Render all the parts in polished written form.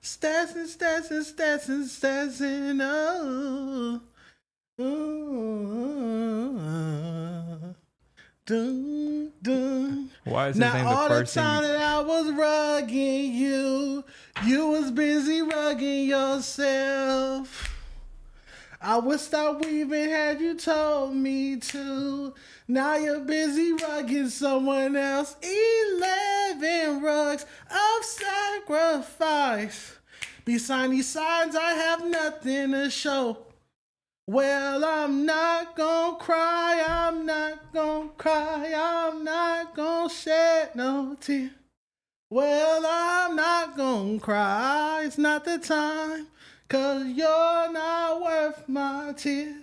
Stassin', oh. Ooh. Dun, dun. Why is his now name all the the first time thing? that I was rugging you was busy rugging yourself. I would stop weaving had you told me to. Now you're busy rugging someone else. 11 rugs of sacrifice. Beside these signs, I have nothing to show. Well, I'm not gonna cry, I'm not gonna cry, I'm not gonna shed no tear. Well, I'm not gonna cry, it's not the time, 'cause you're not worth my tears.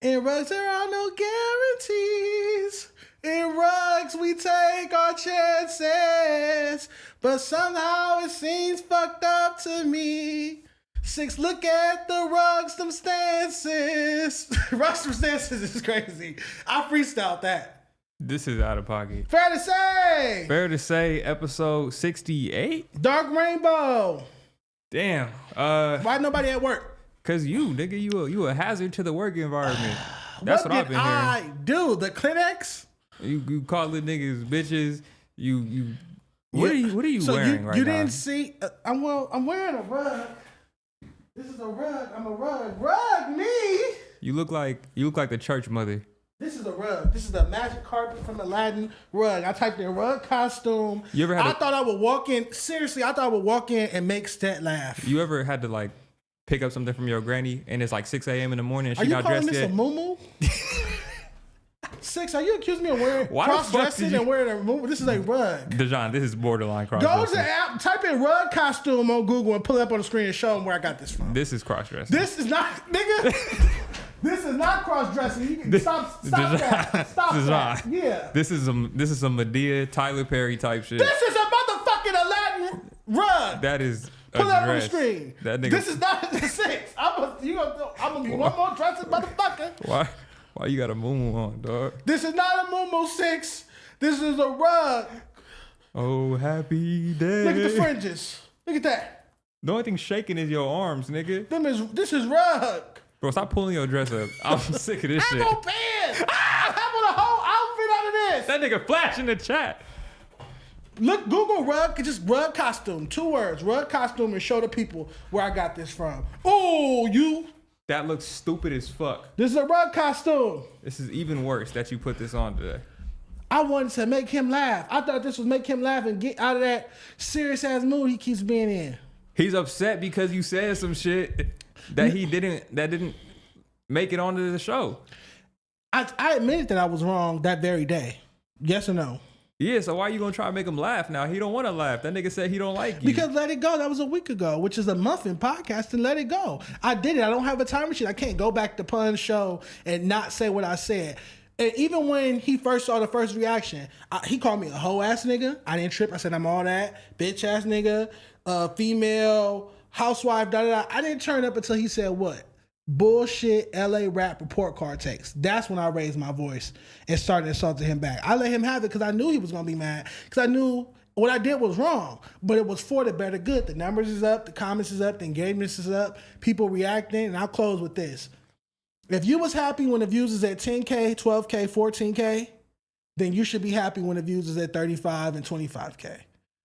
In rugs, there are no guarantees. In rugs, we take our chances. But somehow it seems fucked up to me. 6, look at the rugs, them stances. Rugs, them stances is crazy. I freestyled that. This is out of pocket. Fair to say. Fair to say, episode 68? Dark Rainbow. Damn. Why nobody at work? Cause you, nigga, you a hazard to the work environment. That's what I've been hearing. I do? The Kleenex? You calling niggas bitches. What are you wearing right now? You didn't see? I'm wearing a rug. This is a rug. I'm a rug. Rug me. You look like the church mother. This is a rug. This is the magic carpet from Aladdin rug. I typed in rug costume. I thought I would walk in. Seriously, I thought I would walk in and make Stet laugh. You ever had to like pick up something from your granny and it's like 6 a.m. in the morning and she not Are dressed you calling yet? this a muumuu? 6, are you accusing me of wearing cross-dressing and wearing a muumuu? This is a rug. Dejan, this is borderline Go cross-dressing. to the app, type in rug costume on Google and pull it up on the screen and show them where I got this from. This is cross-dressing. This is not, nigga. This is not cross-dressing. You can stop that. Stop that. Yeah. This is some Medea, Tyler Perry type shit. This is a motherfucking Aladdin rug. That is pull that on the screen. That nigga. This is not the 6. I'm gonna be one more dressing motherfucker. Why you got a muumuu on, dog? This is not a muumuu 6. This is a rug. Oh, happy day. Look at the fringes. Look at that. The only thing shaking is your arms, nigga. This is rug. Bro, stop pulling your dress up. I'm sick of this shit. I have no pants. I have on a whole outfit out of this. That nigga flash in the chat. Look, Google rug, just rug costume. 2 words, rug costume, and show the people where I got this from. Oh, you. That looks stupid as fuck. This is a rug costume. This is even worse that you put this on today. I wanted to make him laugh. I thought this was make him laugh and get out of that serious ass mood he keeps being in. He's upset because you said some shit that didn't make it onto the show. I admitted that I was wrong that very day. Yes or no? Yeah, so why you gonna try to make him laugh now? He don't want to laugh. That nigga said he don't like you. Because Let It Go, that was a week ago, which is a month in podcast, and Let It Go. I did it. I don't have a time machine. I can't go back to Pun's show and not say what I said. And even when he first saw the first reaction, he called me a hoe ass nigga. I didn't trip. I said I'm all that. Bitch ass nigga, female, housewife, da-da-da. I didn't turn up until he said what? Bullshit LA rap report card text. That's when I raised my voice and started insulting him back. I let him have it because I knew he was going to be mad. Because I knew what I did was wrong. But it was for the better good. The numbers is up. The comments is up. The engagement is up. People reacting. And I'll close with this. If you was happy when the views is at 10K, 12K, 14K, then you should be happy when the views is at 35 and 25K.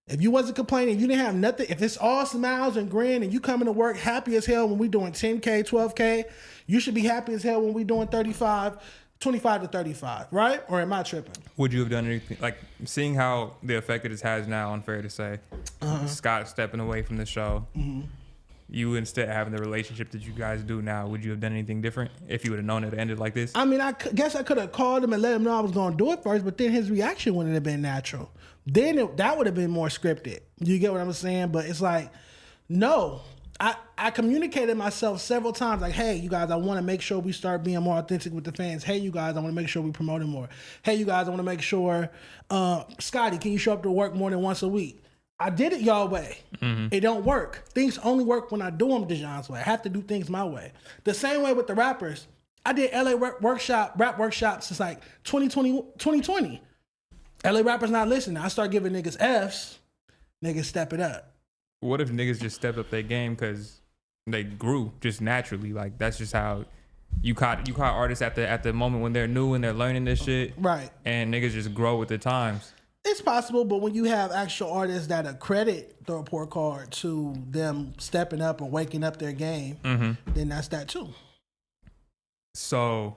If you wasn't complaining, you didn't have nothing, if it's all smiles and grin and you coming to work happy as hell when we doing 10K, 12K, you should be happy as hell when we doing 25 to 35, right? Or am I tripping? Would you have done anything, like seeing how the effect it has now, unfair to say, Scott stepping away from the show, you instead having the relationship that you guys do now, would you have done anything different if you would have known it ended like this? I mean, I guess I could have called him and let him know I was going to do it first, but then his reaction wouldn't have been natural. Then that would have been more scripted. You get what I'm saying? But it's like, no. I communicated myself several times like, hey, you guys, I want to make sure we start being more authentic with the fans. Hey, you guys, I want to make sure we promote it more. Hey, you guys, I want to make sure, Scotty, can you show up to work more than once a week? I did it y'all way. It don't work. Things only work when I do them Dejan's way. I have to do things my way. The same way with the rappers. I did LA rap workshops since like 2020. LA rappers not listening. I start giving niggas Fs. Niggas step it up. What if niggas just stepped up their game because they grew just naturally? Like that's just how you caught artists at the moment when they're new and they're learning this shit, right? And niggas just grow with the times. It's possible, but when you have actual artists that accredit the report card to them stepping up or waking up their game, then that's that too. So,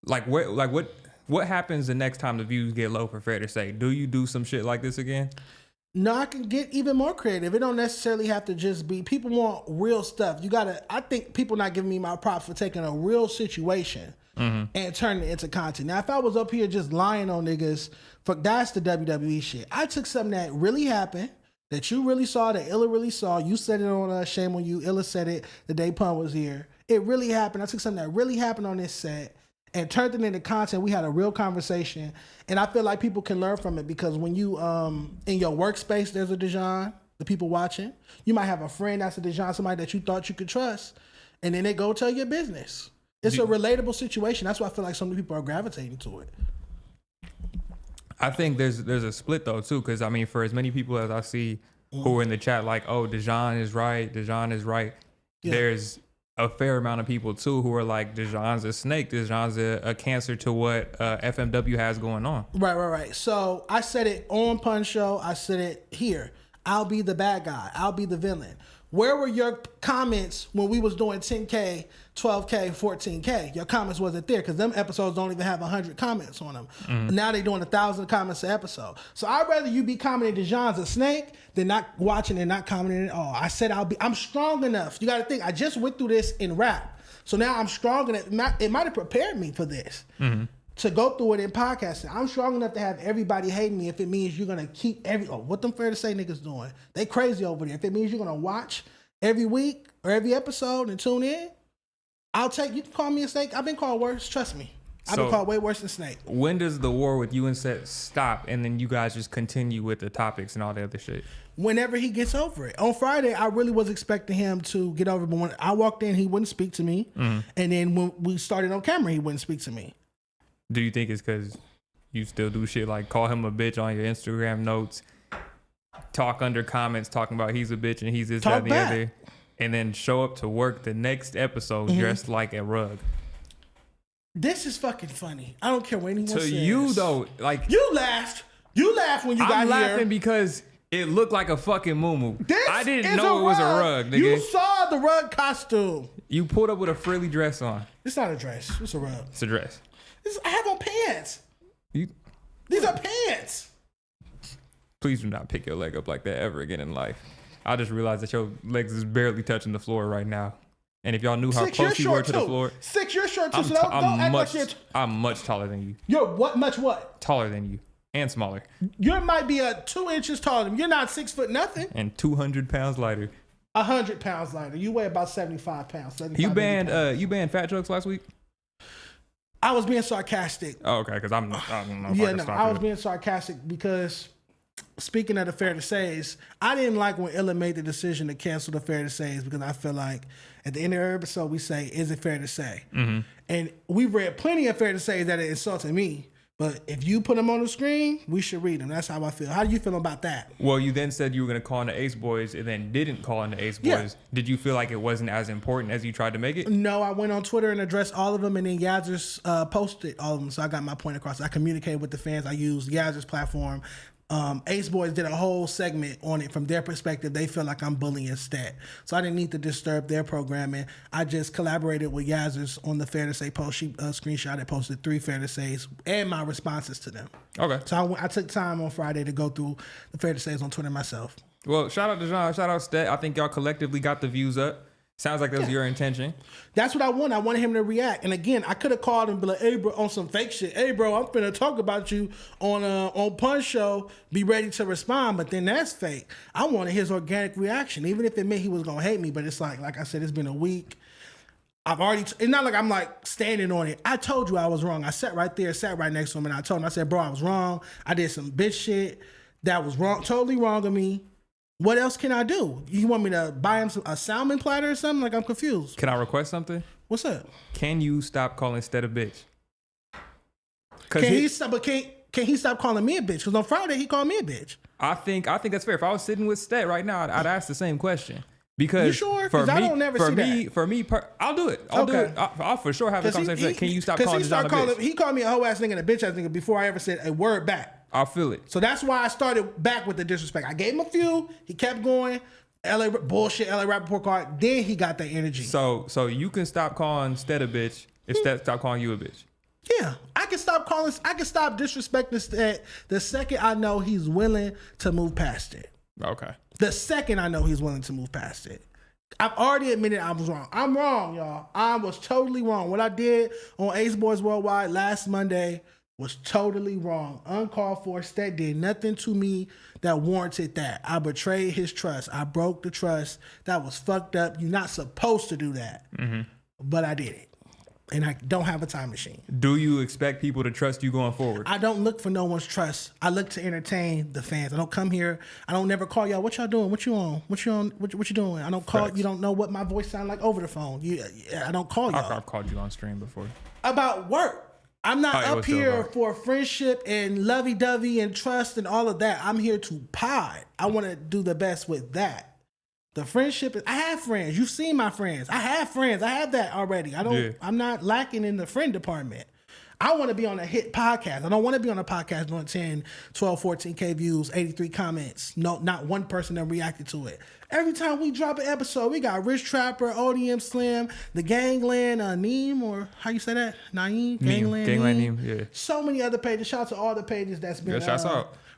what happens the next time the views get low for Fair to Say? Do you do some shit like this again? No, I can get even more creative. It don't necessarily have to just be, people want real stuff. I think people not giving me my props for taking a real situation and turning it into content. Now, if I was up here just lying on niggas, that's the WWE shit. I took something that really happened, that you really saw, that Illa really saw. You said it on Shame on You. Illa said it the day Pun was here. It really happened. I took something that really happened on this set and turned it into content. We had a real conversation, and I feel like people can learn from it because when you in your workspace, there's a Dejan, the people watching. You might have a friend that's a Dejan, somebody that you thought you could trust, and then they go tell your business. It's a relatable situation. That's why I feel like so many people are gravitating to it. I think there's a split though too, because I mean, for as many people as I see who are in the chat like, oh, Dejan is right, yeah. There's a fair amount of people too who are like, Dejan's a snake, Dejan's a cancer to what FMW has going on. Right. So I said it on Pun Show. I said it here. I'll be the bad guy. I'll be the villain. Where were your comments when we was doing 10K, 12K, 14K? Your comments wasn't there because them episodes don't even have 100 comments on them. Now they doing 1,000 comments an episode. So I'd rather you be commenting Dejan's a snake than not watching and not commenting at all. I said I'm strong enough. You got to think, I just went through this in rap. So now I'm strong enough. It might have prepared me for this. To go through it in podcasting. I'm strong enough to have everybody hate me if it means you're going to keep what them Fair to Say niggas doing. They crazy over there. If it means you're going to watch every week or every episode and tune in, you can call me a snake. I've been called worse. Trust me. I've been called way worse than snake. When does the war with you and Seth stop and then you guys just continue with the topics and all the other shit? Whenever he gets over it. On Friday, I really was expecting him to get over it, but when I walked in, he wouldn't speak to me. And then when we started on camera, he wouldn't speak to me. Do you think it's because you still do shit like call him a bitch on your Instagram notes, talk under comments talking about he's a bitch and he's this, that, and the other, and then show up to work the next episode dressed like a rug? This is fucking funny. I don't care what anyone says. To you though, like you laughed. You laughed when you got here. I'm laughing because it looked like a fucking muumuuu. I didn't know it was a rug, nigga. You saw the rug costume. You pulled up with a frilly dress on. It's not a dress. It's a rug. It's a dress. I have on pants. These are pants. Please do not pick your leg up like that ever again in life. I just realized that your legs is barely touching the floor right now. And if y'all knew how close you were to the floor. 6, you're short too. Don't act like you're... I'm much taller than you. You're what? Much what? Taller than you. And smaller. You might be 2 inches taller than me. You're not 6 foot nothing. And 200 pounds lighter. 100 pounds lighter. You weigh about 75 pounds. You banned fat jokes last week? I was being sarcastic. Oh, okay, because I don't know. I was being sarcastic because speaking of the Fair to Says, I didn't like when Illa made the decision to cancel the Fair to Says because I feel like at the end of every episode we say, is it fair to say? And we've read plenty of Fair to Says that it insulted me. But if you put them on the screen, we should read them. That's how I feel. How do you feel about that? Well, you then said you were going to call in the Ace Boys and then didn't call in the Ace Boys. Yeah. Did you feel like it wasn't as important as you tried to make it? No, I went on Twitter and addressed all of them, and then Yazer's posted all of them, so I got my point across. I communicated with the fans. I used Yazer's platform. Ace Boys did a whole segment on it from their perspective. They feel like I'm bullying Stat. So I didn't need to disturb their programming. I just collaborated with Yazers on the Fair to Say post. She screenshot it, posted 3 Fair to Says and my responses to them. Okay. So I took time on Friday to go through the Fair to Says on Twitter myself. Well, shout out to John, shout out Stat. I think y'all collectively got the views up. Sounds like that was your intention. That's what I wanted. I wanted him to react. And again, I could have called him and be like, hey, bro, on some fake shit. Hey, bro, I'm finna talk about you on Pun Show. Be ready to respond. But then that's fake. I wanted his organic reaction, even if it meant he was going to hate me. But it's like I said, it's been a week. It's not like I'm like standing on it. I told you I was wrong. I sat right there, sat right next to him, and I told him, I said, bro, I was wrong. I did some bitch shit that was wrong, totally wrong of me. What else can I do? You want me to buy him a salmon platter or something? Like, I'm confused. Can I request something? What's up? Can you stop calling Stead a bitch? Can he stop? But can he stop calling me a bitch? Because on Friday he called me a bitch. I think that's fair. If I was sitting with Stet right now, I'd ask the same question. Because you sure? Because I don't never see that. I'll do it. I'll do it. I'll for sure have the conversation. Can you stop calling John a bitch? He called me a hoe ass nigga and a bitch ass nigga before I ever said a word back. I feel it. So that's why I started back with the disrespect. I gave him a few. He kept going. LA bullshit. LA rap report card. Then he got the energy. So you can stop calling Stet a bitch if Stet stop calling you a bitch. Yeah, I can stop disrespecting Stet the second I know he's willing to move past it. Okay. The second I know he's willing to move past it. I've already admitted I was wrong. I'm wrong, y'all. I was totally wrong. What I did on Ace Boys Worldwide last Monday was totally wrong. Uncalled for. Stet did nothing to me that warranted that. I betrayed his trust. I broke the trust. That was fucked up. You're not supposed to do that. Mm-hmm. But I did it. And I don't have a time machine. Do you expect people to trust you going forward? I don't look for no one's trust. I look to entertain the fans. I don't come here. I don't never call y'all. What y'all doing? What you on? What you doing? I don't call. Facts. You don't know what my voice sound like over the phone. I don't call y'all. I've called you on stream before. About work. I'm not up here for friendship and lovey-dovey and trust and all of that. I'm here to pod. I want to do the best with that. The friendship is, I have friends. You've seen my friends. I have friends. I have that already. I'm not lacking in the friend department. I want to be on a hit podcast. I don't want to be on a podcast doing 10, 12, 14K views, 83 comments. No, not one person that reacted to it. Every time we drop an episode, we got Rich Trapper, ODM Slim, the Gangland, Neem, or how you say that? Naeem? Gangland Neem. Yeah. So many other pages. Shout out to all the pages that's been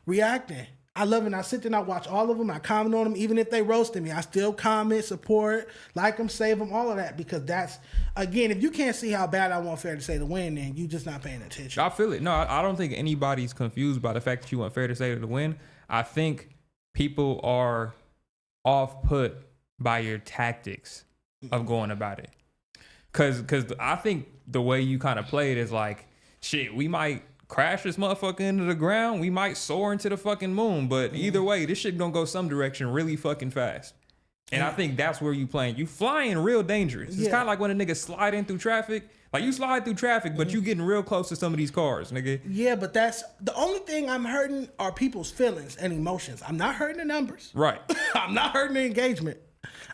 reacting. I love it. And I sit there and I watch all of them. I comment on them. Even if they roasted me, I still comment, support, like them, save them, all of that. Because that's, again, if you can't see how bad I want Fair to Say to win, then you just not paying attention. I feel it. No, I don't think anybody's confused by the fact that you want Fair to Say to win. I think people are off-put by your tactics of going about it. Because I think the way you kind of play it is like, shit, we might crash this motherfucker into the ground. We might soar into the fucking moon. But either way, this shit gonna go some direction really fucking fast. And I think that's where you playing. You flying real dangerous. It's kind of like when a nigga slide in through traffic. Like you slide through traffic, but you getting real close to some of these cars, nigga. Yeah, but that's the only thing I'm hurting are people's feelings and emotions. I'm not hurting the numbers. Right. I'm not hurting the engagement.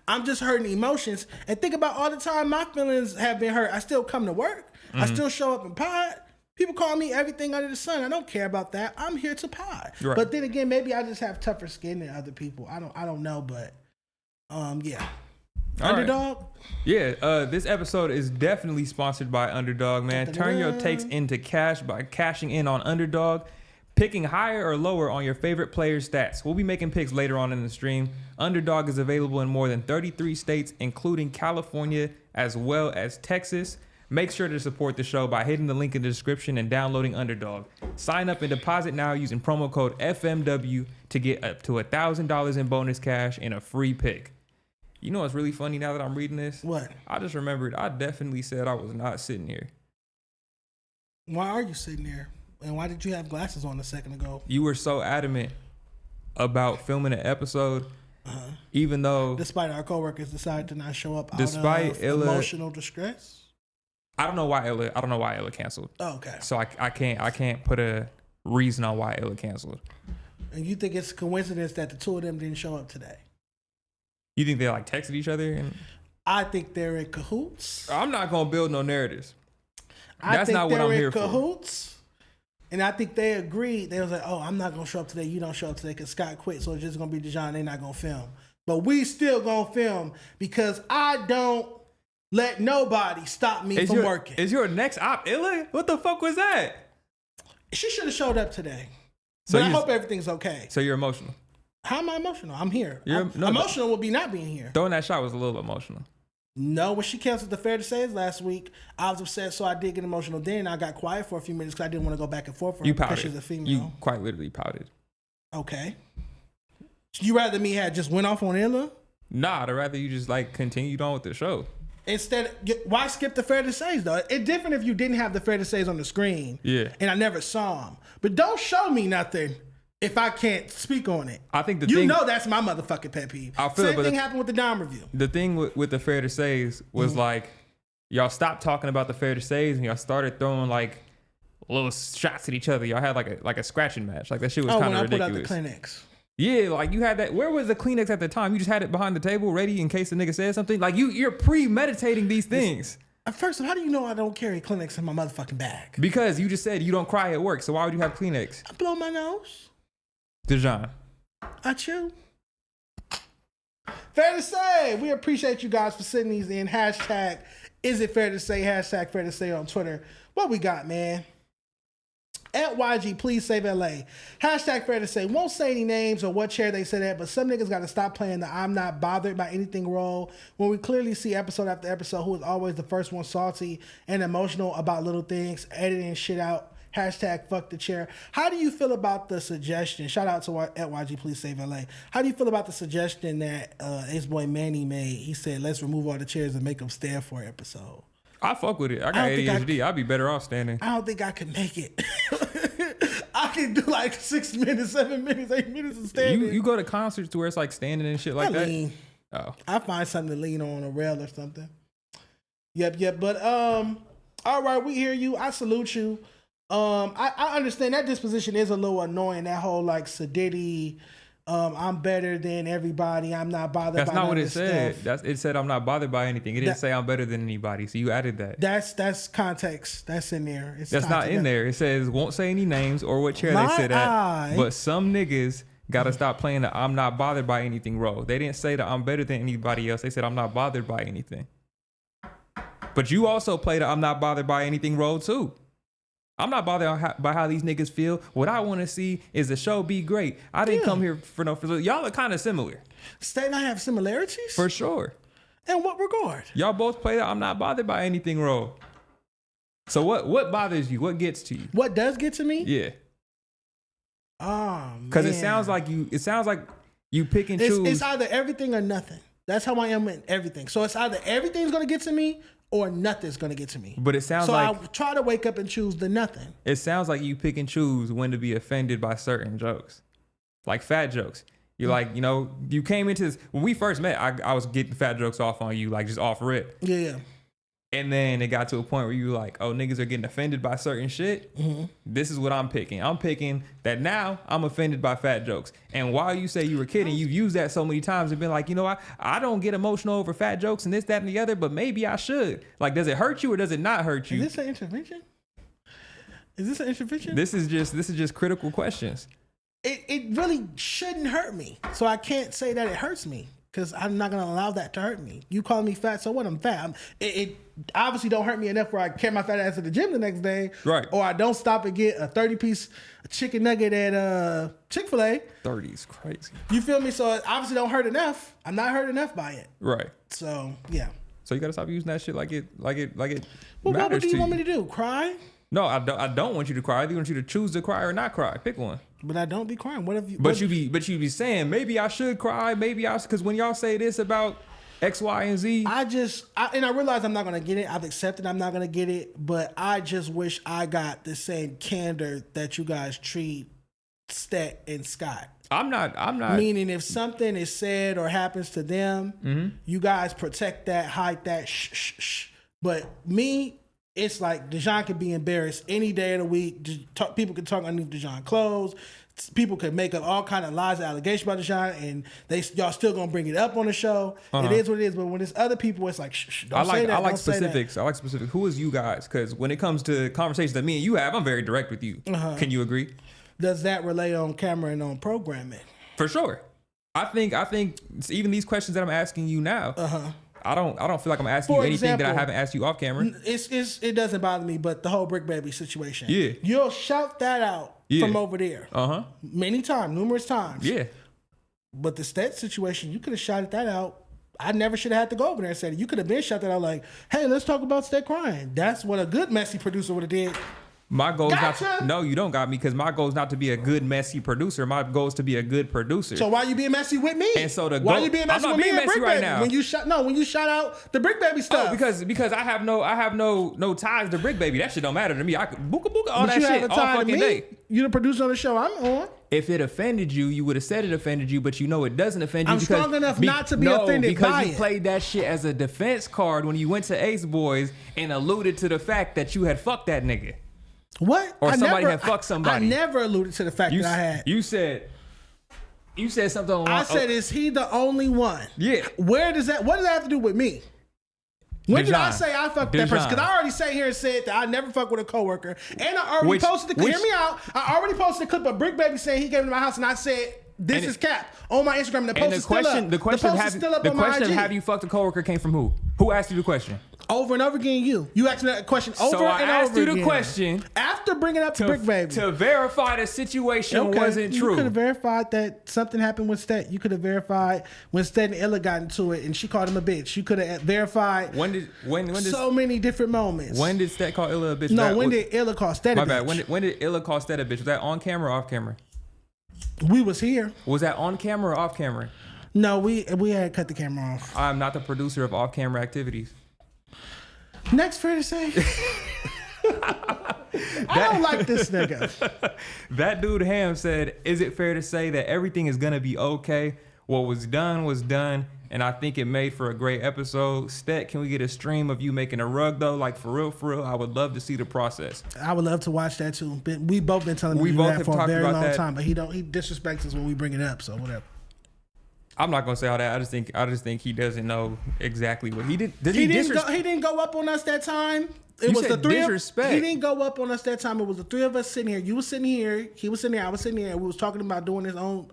I'm just hurting emotions. And think about all the time my feelings have been hurt. I still come to work. I still show up and pod. People call me everything under the sun. I don't care about that. I'm here to pod. Right. But then again, maybe I just have tougher skin than other people. I don't know, but yeah. All Underdog? Right. Yeah, this episode is definitely sponsored by Underdog, man. Turn your takes into cash by cashing in on Underdog, picking higher or lower on your favorite player's stats. We'll be making picks later on in the stream. Underdog is available in more than 33 states, including California as well as Texas. Make sure to support the show by hitting the link in the description and downloading Underdog. Sign up and deposit now using promo code FMW to get up to $1,000 in bonus cash and a free pick. You know what's really funny now that I'm reading this? What? I just remembered I definitely said I was not sitting here. Why are you sitting there? And why did you have glasses on a second ago? You were so adamant about filming an episode, even though... Despite our coworkers decided to not show up out of emotional distress? I don't know why Illa canceled. Oh, okay. So I can't put a reason on why Illa canceled. And you think it's a coincidence that the two of them didn't show up today? You think they like texted each other? I think they're in cahoots. I'm not gonna build no narratives. That's not what I'm here for. Cahoots, and I think they agreed. They was like, "Oh, I'm not gonna show up today. You don't show up today because Scott quit. So it's just gonna be Dijon. They're not gonna film, but we still gonna film because I don't let nobody stop me from working." Is your next op Illa? What the fuck was that? She should have showed up today. So I hope everything's okay. So you're emotional. How am I emotional? I'm here. Emotional would be not being here. Throwing that shot was a little emotional. No, when she canceled the Fair to Say last week, I was upset, so I did get emotional. Then I got quiet for a few minutes because I didn't want to go back and forth for her because she's a female. You quite literally pouted. Okay. You rather me had just went off on Illa? Nah, I'd rather you just like continued on with the show. Instead, why skip the Fair to Says though? It's different if you didn't have the Fair to Says on the screen. Yeah. And I never saw them. But don't show me nothing if I can't speak on it. I think you know that's my motherfucking pet peeve. Same thing happened with the Dom review. The thing with the Fair to Says was like, y'all stopped talking about the Fair to Says and y'all started throwing like little shots at each other. Y'all had like a scratching match. Like that shit was kind of ridiculous. When I put out the Kleenex. Yeah, like you had that. Where was the Kleenex at the time? You just had it behind the table, ready in case the nigga said something. Like you're premeditating these things. First of all, how do you know I don't carry Kleenex in my motherfucking bag? Because you just said you don't cry at work. So why would you have Kleenex? I blow my nose. Dejan. I chew. Fair to say, we appreciate you guys for sending these in. Hashtag is it fair to say? Hashtag fair to say on Twitter. What we got, man? At YG, please save LA. Hashtag fair to say. Won't say any names or what chair they sit at, but some niggas got to stop playing the I'm not bothered by anything role when we clearly see episode after episode who is always the first one salty and emotional about little things, editing shit out. Hashtag fuck the chair. How do you feel about the suggestion? Shout out to at YG, please save LA. How do you feel about the suggestion that Ace-Boy Manny made? He said, let's remove all the chairs and make them stand for an episode. I fuck with it. I got ADHD. I'd be better off standing. I don't think I could make it. I can do like 6 minutes, 7 minutes, 8 minutes of standing. You go to concerts to where it's like standing and shit like that? Lean. Oh. I find something to lean on a rail or something. Yep. But all right, we hear you. I salute you. I understand that disposition is a little annoying. That whole like Sadiddy, I'm better than everybody. I'm not bothered. That's by not what it said. Stuff. It said I'm not bothered by anything. It didn't say I'm better than anybody. So you added that. That's context. That's in there. That's not in there. It says won't say any names or what chair they sit at. But some niggas gotta stop playing the I'm not bothered by anything role. They didn't say that I'm better than anybody else. They said I'm not bothered by anything. But you also play the I'm not bothered by anything role too. I'm not bothered by how these niggas feel. What I want to see is the show be great. I didn't come here for no... Y'all are kind of similar. State and I have similarities? For sure. In what regard? Y'all both play the I'm not bothered by anything role. So what bothers you? What gets to you? What does get to me? Yeah. Oh, because it sounds like you pick and choose. It's either everything or nothing. That's how I am in everything. So it's either everything's going to get to me or nothing's going to get to me. But it sounds so like... So I try to wake up and choose the nothing. It sounds like you pick and choose when to be offended by certain jokes. Like fat jokes. You're like, you came into this... When we first met, I was getting fat jokes off on you, like just off rip. Yeah. And then it got to a point where you were like, oh, niggas are getting offended by certain shit. Mm-hmm. This is what I'm picking. I'm picking that now I'm offended by fat jokes. And while you say you were kidding, you've used that so many times and been like, I don't get emotional over fat jokes and this, that, and the other, but maybe I should. Like, does it hurt you or does it not hurt you? Is this an intervention? This is just critical questions. It really shouldn't hurt me. So I can't say that it hurts me. Because I'm not going to allow that to hurt me. You call me fat, so what? I'm fat. It obviously don't hurt me enough where I carry my fat ass to the gym the next day. Right. Or I don't stop and get a 30-piece chicken nugget at Chick-fil-A. 30 is crazy. You feel me? So it obviously don't hurt enough. I'm not hurt enough by it. Right. So, yeah. So you got to stop using that shit like it well, matters what do you want you. me to do? Cry? No, I don't want you to cry. I want you to choose to cry or not cry. Pick one. But I don't be crying. What if you? But you be saying maybe I should cry. Maybe because when y'all say this about X, Y, and Z, I realize I'm not gonna get it. I've accepted I'm not gonna get it. But I just wish I got the same candor that you guys treat Stet and Scott. I'm not. Meaning, if something is said or happens to them, you guys protect that, hide that, shh. But me. It's like Dejan could be embarrassed any day of the week. People could talk underneath Dejan's clothes. People could make up all kind of lies and allegations about Dejan, and y'all still gonna bring it up on the show. It is what it is. But when it's other people, it's like shh. Don't say that. I like specifics. I like specifics. Who is you guys? Because when it comes to conversations that me and you have, I'm very direct with you. Can you agree? Does that relate on camera and on programming? For sure. I think even these questions that I'm asking you now. I don't feel like I'm asking you anything that I haven't asked you off camera. It doesn't bother me, but the whole Brick Baby situation. Yeah. You'll shout that out from over there. Numerous times. Yeah. But the Stet situation, you could have shouted that out. I never should have had to go over there and said it. You could have been shouted that out like, hey, let's talk about Stet crying. That's what a good messy producer would have did. My goal is no, you don't got me, because my goal is not to be a good messy producer. My goal is to be a good producer. So why you being messy with me? And so why you being messy with me and Brick right Baby? now. When you shout out the Brick Baby stuff. Oh, because I have no ties to Brick Baby. That shit don't matter to me. I could booka all that shit all fucking day. You the producer on the show I'm on. If it offended you, you would have said it offended you, but it doesn't offend you. I'm strong enough not to be offended because by you played that shit as a defense card when you went to Ace Boys and alluded to the fact that you had fucked that nigga. What? Or somebody had fucked somebody. I never alluded to the fact that I had. You said something along. I said, is he the only one? Yeah. What does that have to do with me? When did I say I fucked that person? Because I already sat here and said that I never fuck with a coworker. And I already posted the clip. Hear me out. I already posted a clip of Brick Baby saying he came to my house and I said, this is cap on my Instagram. And the post is still up. The question of have you fucked a coworker came from who? Who asked you the question? Over and over again, you. You asked me that question over and over again. So I asked you the question. After bringing it up to Brick Baby. To verify the situation wasn't true. You could have verified that something happened with Stet. You could have verified when Stet and Illa got into it and she called him a bitch. You could have verified so many different moments. When did Stet call Illa a bitch? No, when did Illa call Stet a bitch? My bad. When did Illa call Stet a bitch? Was that on camera or off camera? We was here. Was that on camera or off camera? No, we had cut the camera off. I'm not the producer of off camera activities. Next, fair to say. I don't like this nigga. That dude Ham said, is it fair to say that everything is gonna be okay? What was done, and I think it made for a great episode. Stet, can we get a stream of you making a rug though? Like for real, I would love to see the process. I would love to watch that too. We both been telling him that for a very long time, but he disrespects us when we bring it up, so whatever. I'm not gonna say all that. I just think he doesn't know exactly what he did. He didn't go up on us that time. It was the three disrespect. He didn't go up on us that time. It was the three of us sitting here. You was sitting here. He was sitting here. I was sitting here. And we was talking about doing his own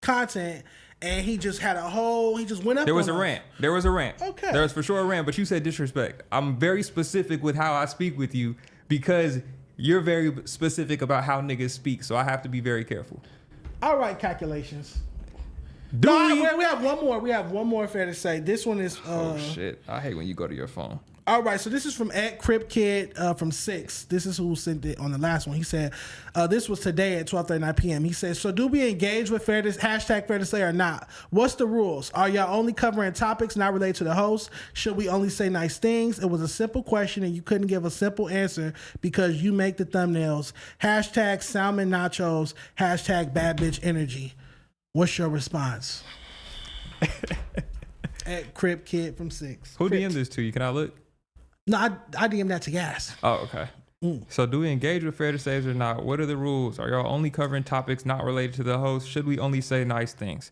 content. And he just had he just went up. There was a rant. Okay. There was for sure a rant, but you said disrespect. I'm very specific with how I speak with you because you're very specific about how niggas speak. So I have to be very careful. All right, calculations. We have one more. We have one more fair to say. This one is. Oh shit! I hate when you go to your phone. All right, so this is from @CripKid from 6. This is who sent it on the last one. He said, this was today at 12:39 p.m. He says, so do we engage with hashtag fair to say or not? What's the rules? Are y'all only covering topics not related to the host? Should we only say nice things? It was a simple question and you couldn't give a simple answer because you make the thumbnails. Hashtag salmon nachos. Hashtag bad bitch energy. What's your response? @CripKid from 6. Who DM'd this to you? Can I look? No, I DM'd that to Gas. Oh, okay. So do we engage with fair to says or not? What are the rules? Are y'all only covering topics not related to the host? Should we only say nice things?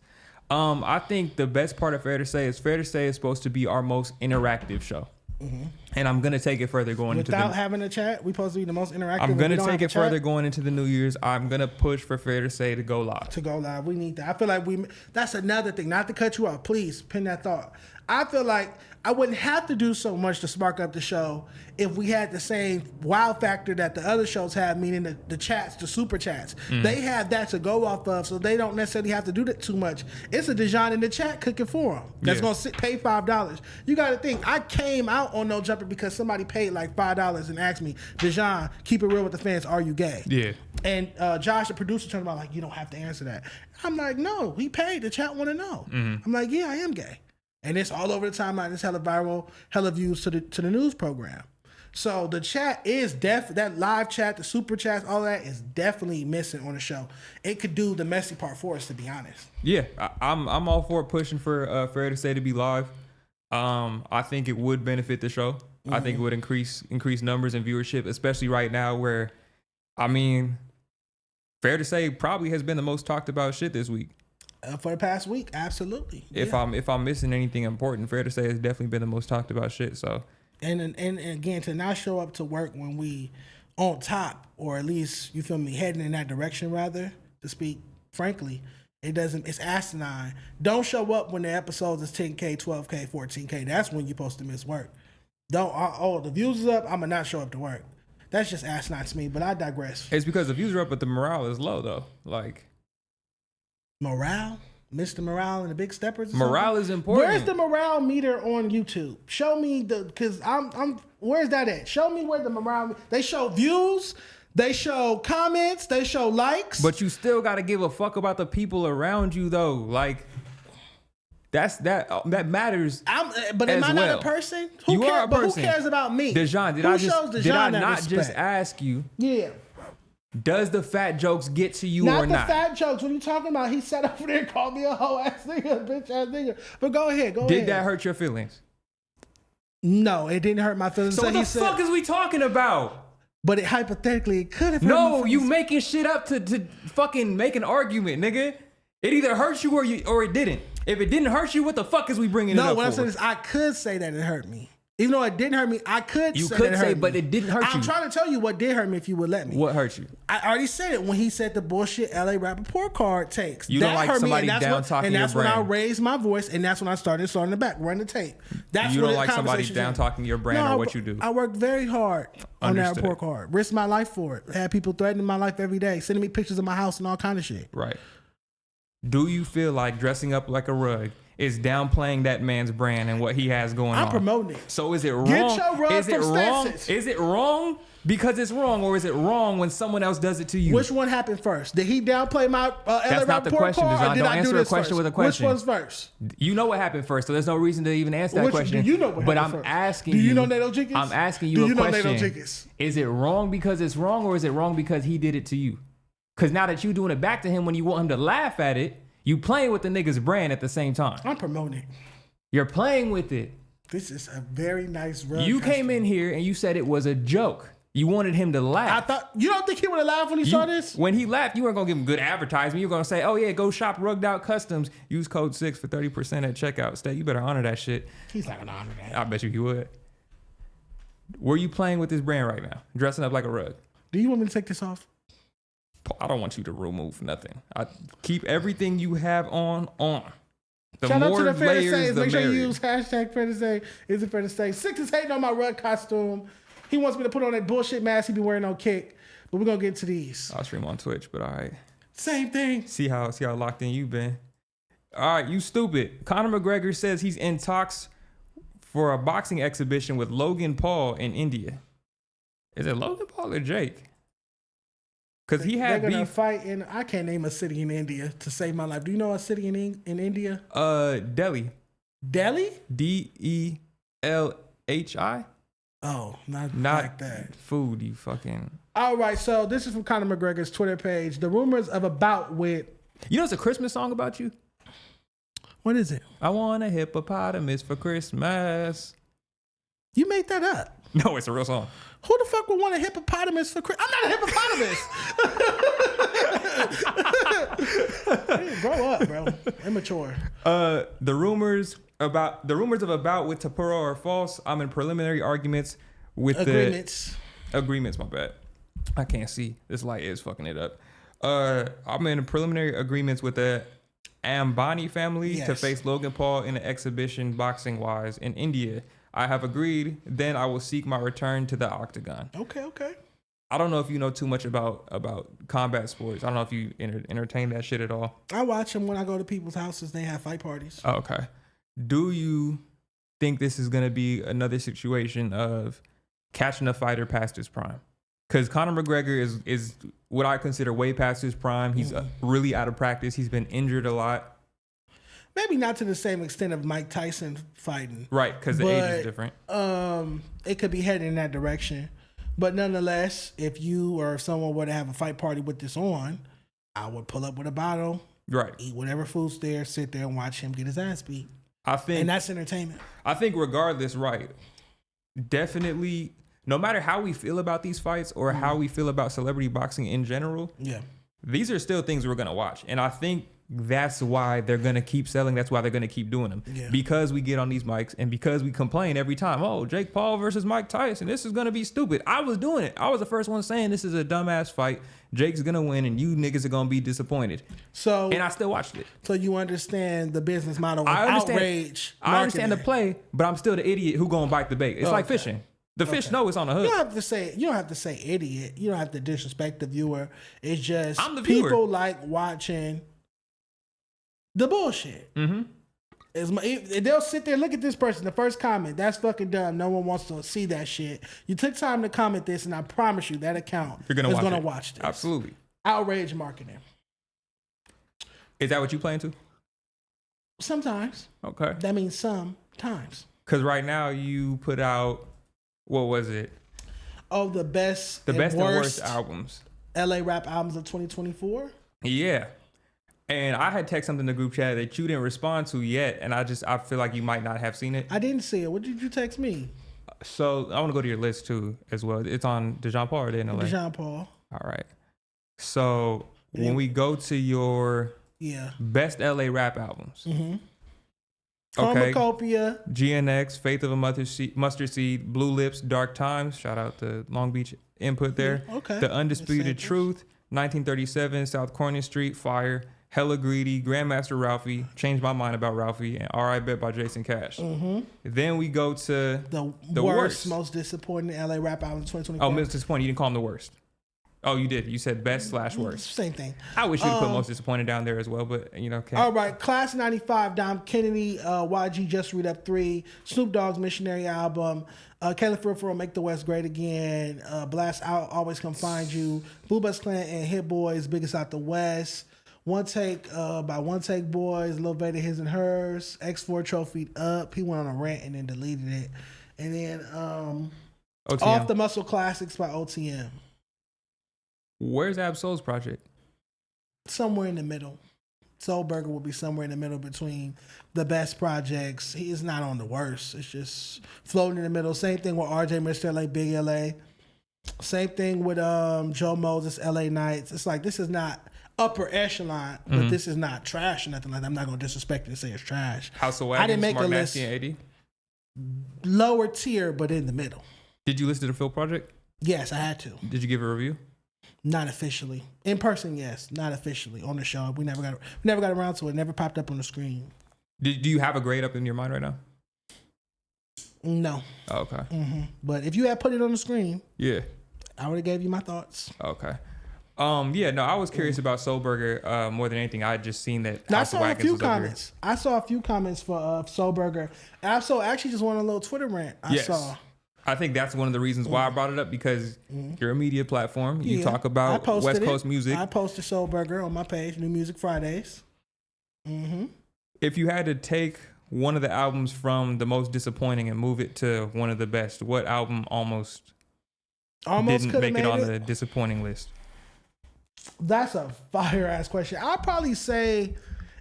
I think the best part of fair to say is supposed to be our most interactive show. Mm-hmm. And I'm gonna take it further without having a chat. We supposed to be the most interactive. I'm gonna take it further going into the New Year's. I'm gonna push for fair to say to go live. We need that. I feel like that's another thing. Not to cut you off, please pin that thought. I feel like I wouldn't have to do so much to spark up the show if we had the same wow factor that the other shows have, meaning the chats, the super chats. Mm. They have that to go off of, so they don't necessarily have to do that too much. It's a Dijon in the chat cooking for them. That's going to pay $5. You got to think, I came out on No Jumper because somebody paid like $5 and asked me, Dijon, keep it real with the fans, are you gay? Yeah. And Josh, the producer, turned around like, you don't have to answer that. I'm like, no, he paid. The chat want to know. Mm-hmm. I'm like, yeah, I am gay. And it's all over the timeline. It's hella viral, hella views to the news program. So the chat is that live chat, the super chats, all that is definitely missing on the show. It could do the messy part for us, to be honest. Yeah, I'm all for pushing for fair to say to be live. I think it would benefit the show. Mm-hmm. I think it would increase numbers and viewership, especially right now where, I mean, fair to say probably has been the most talked about shit this week. For the past week, absolutely. If I'm missing anything important, fair to say it's definitely been the most talked about shit. So, and again, to not show up to work when we on top, or at least you feel me, heading in that direction, rather to speak frankly, it's asinine. Don't show up when the episodes is 10K, 12K, 14K. That's when you're supposed to miss work. The views is up, I'm gonna not show up to work. That's just asinine to me. But I digress. It's because the views are up, but the morale is low though. Like. Morale? Mr. Morale and the Big Steppers? Morale is important. Where's the morale meter on YouTube? Show me because I'm where's that at? Show me where the morale, they show views, they show comments, they show likes. But you still got to give a fuck about the people around you though. Like that matters. But am I not a person? Who cares about me? Dejan, did I not just ask you? Yeah. Does the fat jokes get to you or not? Not the fat jokes. What are you talking about? He sat over there and called me a hoe ass nigga, a bitch ass nigga. But go ahead. Did that hurt your feelings? No, it didn't hurt my feelings. So what the fuck is we talking about? But it hypothetically it could have. No, you making shit up to fucking make an argument, nigga. It either hurts you or it didn't. If it didn't hurt you, what the fuck is we bringing it up for? No, what I'm saying is I could say that it hurt me. Even though it didn't hurt me, I could you say could that it say, hurt but me. it didn't hurt you. I'm trying to tell you what did hurt me if you would let me. What hurt you? I already said it when he said the bullshit LA Rappaport card takes. You don't like somebody down talking your brand. And that's when I raised my voice, and that's when I started in the back, run the tape. That's you when don't like somebody conversations down talking your brand or what you do. I worked very hard on that Understood. report card. Risked my life for it. Had people threatening my life every day, sending me pictures of my house and all kind of shit. Right. Do you feel like dressing up like a rug is downplaying that man's brand and what he has going on? I'm promoting it. So is it wrong? Get your rug is it from wrong? Stetson. Is it wrong because it's wrong, or is it wrong when someone else does it to you? Which one happened first? Did he downplay my LA That's not the Rappaport question, card, Design. or did Don't I do answer a this question first? with a question. Which one's first? You know what happened first, so there's no reason to even answer that question. Do you know what but happened I'm first? asking Do you you. know Nato Jenkins? I'm asking you Do a you know question. Nato Jenkins? Is it wrong because it's wrong, or is it wrong because he did it to you? Because now that you're doing it back to him when you want him to laugh at it, you playing with the nigga's brand at the same time. I'm promoting it. You're playing with it. This is a very nice rug. You came in here and you said it was a joke. You wanted him to I laugh. thought you don't think he would have laughed when he saw this? When he laughed, you weren't gonna give him good advertisement. You were gonna say, "Oh yeah, go shop Rugged Out Customs. Use code 6 for 30% at checkout." State, you better honor that shit. He's not gonna honor that. I bet you he would. Were you playing with this brand right now, dressing up like a rug? Do you want me to take this off? I don't want you to remove nothing. I keep everything you have on. The Shout out more to the Fair to layers, Say. the Make sure you merrier. use hashtag Fair to Say. Is it fair to say? Six is hating on my rug costume. He wants me to put on that bullshit mask he be wearing on Kick. But we're gonna get to these. I'll stream on Twitch, but all right. Same thing. See how locked in you been. All right, you stupid. Conor McGregor says he's in talks for a boxing exhibition with Logan Paul in India. Is it Logan Paul or Jake? Because he had They're gonna beef. fight in. I can't name a city in India to save my life. Do you know a city in India? Delhi. Delhi? Delhi. Oh, not like that. Food, you fucking. All right, so this is from Conor McGregor's Twitter page. The rumors of a bout with. You know it's a Christmas song about you? What is it? I want a hippopotamus for Christmas. You made that up. No, it's a real song. Who the fuck would want a hippopotamus for Christmas? I'm not a hippopotamus. Grow up, bro. Immature. The rumors of a bout with Tapura are false. I'm in preliminary arguments with Agreements. Agreements, my bad. I can't see. This light is fucking it up. I'm in preliminary agreements with the Ambani family to face Logan Paul in an exhibition boxing wise in India. I have agreed. Then I will seek my return to the octagon. Okay. I don't know if you know too much about combat sports. I don't know if you entertain that shit at all. I watch them when I go to people's houses. They have fight parties. Oh, okay. Do you think this is going to be another situation of catching a fighter past his prime? Because Conor McGregor is what I consider way past his prime. He's really out of practice. He's been injured a lot. Maybe not to the same extent of Mike Tyson fighting. Right, because the age is different. It could be heading in that direction. But nonetheless, if you or if someone were to have a fight party with this on, I would pull up with a bottle, right, eat whatever food's there, sit there and watch him get his ass beat. And that's entertainment. I think regardless, right, definitely, no matter how we feel about these fights or how we feel about celebrity boxing in general, these are still things we're going to watch. And I think that's why they're going to keep selling. That's why they're going to keep doing them. Yeah. Because we get on these mics and because we complain every time, oh, Jake Paul versus Mike Tyson, this is going to be stupid. I was doing it. I was the first one saying this is a dumbass fight. Jake's going to win and you niggas are going to be disappointed. And I still watched it. So you understand the business model of outrage. I understand the play, but I'm still the idiot who going to bite the bait. It's like fishing. The fish know it's on the hook. You don't have to say idiot. You don't have to disrespect the viewer. It's just I'm the viewer. People like watching the bullshit. Mm-hmm. They'll sit there, look at this person. The first comment, that's fucking dumb. No one wants to see that shit. You took time to comment this, and I promise you that account is going to watch this. Absolutely. Outrage marketing. Is that what you plan to? Sometimes. Okay. That means sometimes. Because right now you put out, what was it? Oh, the best and worst albums. LA rap albums of 2024? Yeah. And I had texted something in the group chat that you didn't respond to yet, and I feel like you might not have seen it. I didn't see it. What did you text me? So I want to go to your list too as well. It's on DeJean Paul or they in LA? DeJean Paul. All right. So when we go to your best LA rap albums. Mm-hmm. Okay. Cornucopia. GNX, Faith of a Mustard Seed, Blue Lips, Dark Times. Shout out to Long Beach input there. Okay. The Undisputed Truth, 1937, South Corning Street, Fire, Hella Greedy, Grandmaster Ralphie, Changed My Mind About Ralphie, and R.I. Bet by Jason Cash. Mm-hmm. Then we go to the worst, most disappointing LA rap album in 2024. Oh, most disappointing. You didn't call him the worst. Oh, you did. You said best/worst. Same thing. I wish you'd put most disappointed down there as well, but you know. Okay. All right, Class 95, Dom Kennedy, YG Just Read Up 3, Snoop Dogg's Missionary album, Caleb Ferrell, Make the West Great Again, Blast Out, Always Come Find You, Blue Bus Clan and Hit Boys, Biggest Out the West, One Take by One Take Boys, Lil Vader, His and Hers, X4 Trophy Up. He went on a rant and then deleted it. And then Off the Muscle Classics by OTM. Where's Ab Soul's project? Somewhere in the middle. Soul Burger will be somewhere in the middle between the best projects. He is not on the worst. It's just floating in the middle. Same thing with RJ, Mr. LA, Big LA. Same thing with Joe Moses, LA Nights. It's like this is not upper echelon, but this is not trash or nothing like that. I'm not going to disrespect it and say it's trash. House of Wagons, I didn't make Smart a list. Nasty and 80? Lower tier, but in the middle. Did you listen to the Phil project? Yes, I had to. Did you give a review? Not officially. In person, yes. Not officially. On the show. We never got around to it. Never popped up on the screen. Do you have a grade up in your mind right now? No. Oh, okay. Mm-hmm. But if you had put it on the screen, yeah, I would have gave you my thoughts. Okay. Yeah, no, I was curious about Soul Burger more than anything. I had just seen that. I saw a few comments. I saw a few comments for Soul Burger. I actually just went on a little Twitter rant. I saw. I think that's one of the reasons why I brought it up, because you're a media platform. You talk about West Coast music. I posted Soul Burger on my page, New Music Fridays. Mm-hmm. If you had to take one of the albums from the most disappointing and move it to one of the best, what album almost didn't make it on the disappointing list? That's a fire ass question. I'll probably say,